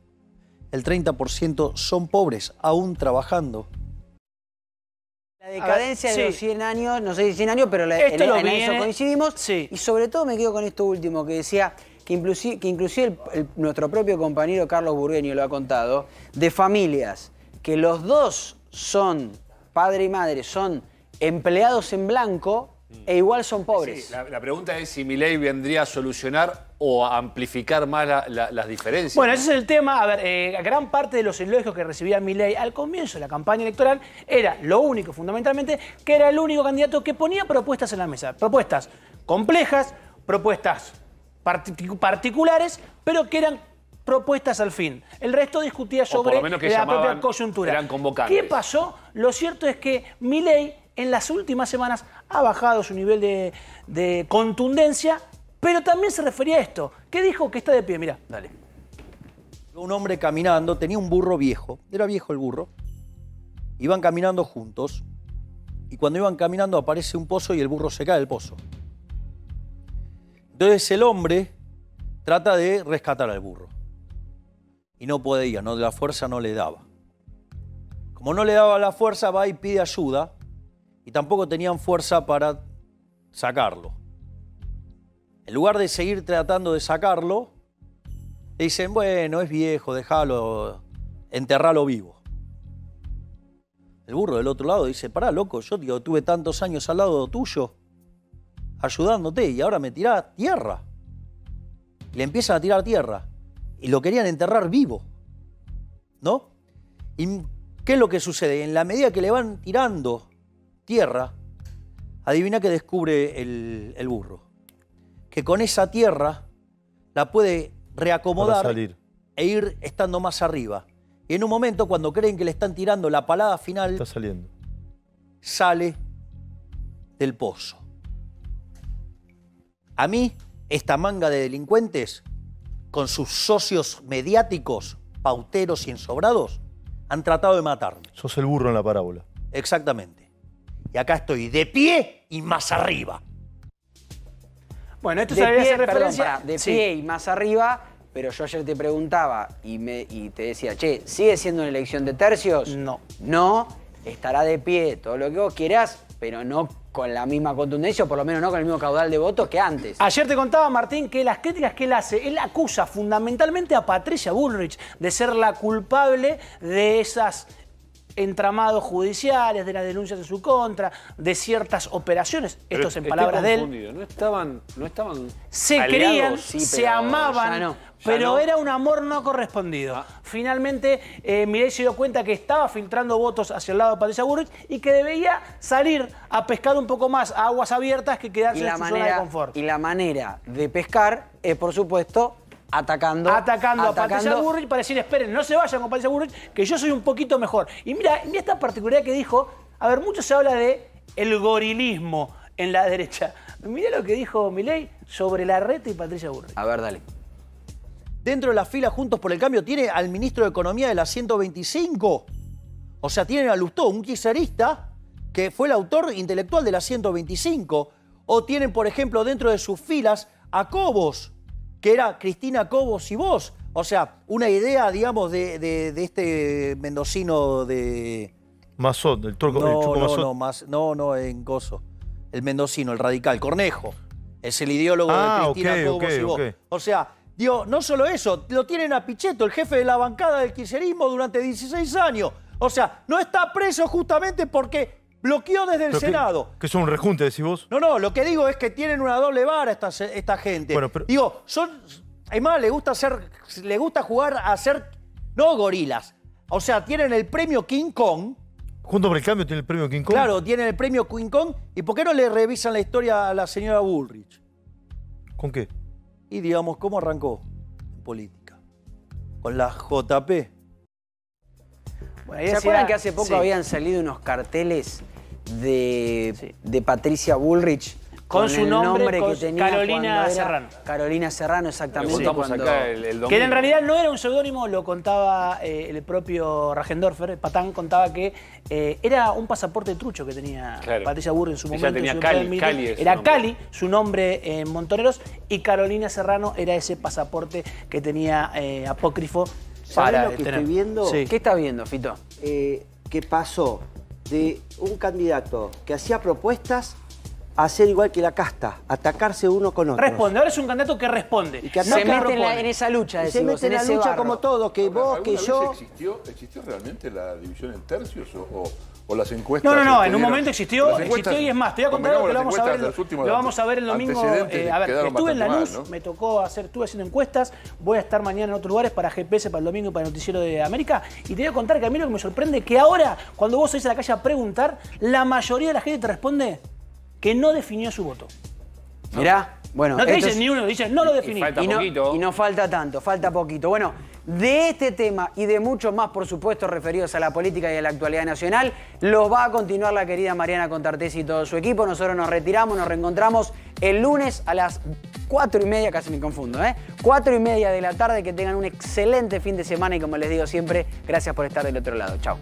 el 30% son pobres, aún trabajando. La decadencia de los 100 años, no sé si 100 años, pero en eso coincidimos. Y sobre todo me quedo con esto último que decía, que inclusive nuestro propio compañero Carlos Burgueño lo ha contado, de familias que los dos son, padre y madre, son empleados en blanco e igual son pobres. Sí, la pregunta es si Milei vendría a solucionar o a amplificar más las diferencias. Bueno, ese es el tema. A ver, gran parte de los elogios que recibía Milei al comienzo de la campaña electoral era lo único, fundamentalmente, que era el único candidato que ponía propuestas en la mesa. Propuestas complejas, propuestas particulares, pero que eran propuestas al fin. El resto discutía sobre la propia coyuntura. Eran convocantes. ¿Qué pasó? Lo cierto es que Milei en las últimas semanas ha bajado su nivel de contundencia, pero también se refería a esto. ¿Qué dijo? Que está de pie, mirá. Dale. Un hombre caminando, tenía un burro viejo, era viejo el burro, iban caminando juntos y cuando iban caminando aparece un pozo y el burro se cae del pozo. Entonces el hombre trata de rescatar al burro. Y no podía, no, la fuerza no le daba. Como no le daba la fuerza, va y pide ayuda y tampoco tenían fuerza para sacarlo. En lugar de seguir tratando de sacarlo, le dicen, bueno, es viejo, déjalo, enterralo vivo. El burro del otro lado dice, pará, loco, yo tuve tantos años al lado tuyo, ayudándote, y ahora me tirás tierra. Y le empiezan a tirar tierra. Y lo querían enterrar vivo, ¿no? Y ¿Qué es lo que sucede? En la medida que le van tirando tierra, adivina que descubre el burro. Que con esa tierra la puede reacomodar e ir estando más arriba. Y en un momento, cuando creen que le están tirando la palada final, está saliendo. Sale del pozo. A mí, esta manga de delincuentes, con sus socios mediáticos, pauteros y ensobrados, han tratado de matarme. Sos el burro en la parábola. Exactamente. Y acá estoy de pie y más arriba. Bueno, esto de se debería pie, hacer referencia. Perdón, de pie y más arriba, pero yo ayer te preguntaba y te decía, che, ¿sigue siendo una elección de tercios? No. No, estará de pie, todo lo que vos quieras, pero no con la misma contundencia, o por lo menos no con el mismo caudal de votos que antes. Ayer te contaba, Martín, que las críticas que él hace, él acusa fundamentalmente a Patricia Bullrich de ser la culpable de esas entramados judiciales, de las denuncias en su contra, de ciertas operaciones. Esto es en palabras de él. No estaban se aliados, querían, sí, se amaban, no, pero era un amor no correspondido. Finalmente, Milei se dio cuenta que estaba filtrando votos hacia el lado de Patricia Bullrich y que debía salir a pescar un poco más a aguas abiertas que quedarse en su zona de confort. Y la manera de pescar es, por supuesto, atacando a Patricia Bullrich para decir, esperen, no se vayan con Patricia Bullrich, que yo soy un poquito mejor. Y mira esta particularidad que dijo, a ver, mucho se habla de el gorilismo en la derecha. Mirá lo que dijo Milei sobre Larreta y Patricia Bullrich. A ver, dale. Dentro de la fila Juntos por el Cambio tiene al ministro de Economía de la 125. O sea, tienen a Lustó, un kirchnerista que fue el autor intelectual de la 125. O tienen, por ejemplo, dentro de sus filas a Cobos, que era Cristina Cobos y vos. O sea, una idea, digamos, de este mendocino de... Mazot, el turco, el Chuco Mazot. No, en Coso. El mendocino, el radical, Cornejo. Es el ideólogo de Cristina Cobos y vos. O sea, digo, no solo eso, lo tienen a Pichetto, el jefe de la bancada del kirchnerismo durante 16 años. O sea, no está preso justamente porque bloqueó desde el Senado. ¿Que son un rejunte, decís vos? No, lo que digo es que tienen una doble vara esta gente. Bueno, pero... Digo, además le gusta jugar a ser, no gorilas. O sea, tienen el premio King Kong. ¿Juntos por el Cambio tiene el premio King Kong? Claro, tienen el premio King Kong. ¿Y por qué no le revisan la historia a la señora Bullrich? ¿Con qué? Y digamos, ¿cómo arrancó en política? Con la JP. Bueno, ¿se acuerdan que hace poco habían salido unos carteles de Patricia Bullrich con su nombre que tenía Carolina Serrano? Carolina Serrano, exactamente. Que en realidad no era un seudónimo, lo contaba el propio Rajendorfer. Patán contaba que era un pasaporte trucho que tenía Patricia Bullrich en su momento. Tenía Cali era Cali, su nombre en Montoneros, y Carolina Serrano era ese pasaporte que tenía apócrifo. ¿Sabés lo que estoy viendo? Sí. ¿Qué estás viendo, Fito? Que pasó de un candidato que hacía propuestas a ser igual que la casta, atacarse uno con otro. Responde, ahora es un candidato que responde. Y que se mete en esa lucha, se mete en la lucha como todo, que vos, que yo... ¿Existió realmente la división en tercios o las encuestas? No, en un momento existió y es más, te voy a contar algo que lo vamos a ver el domingo. A ver, estuve en Lanús, ¿no? Me tocó estuve haciendo encuestas, voy a estar mañana en otros lugares para GPS, para el domingo y para el Noticiero de América, y te voy a contar que a mí lo que me sorprende es que ahora, cuando vos salís a la calle a preguntar, la mayoría de la gente te responde que no definió su voto. Mirá, bueno. No te dicen ni uno, dicen no lo definí. Y no falta tanto, falta poquito. Bueno, de este tema y de muchos más, por supuesto, referidos a la política y a la actualidad nacional, los va a continuar la querida Mariana Contartesi y todo su equipo. Nosotros nos retiramos, nos reencontramos el lunes a las 4:30, casi me confundo, 4:30 de la tarde. Que tengan un excelente fin de semana y, como les digo siempre, gracias por estar del otro lado. Chao.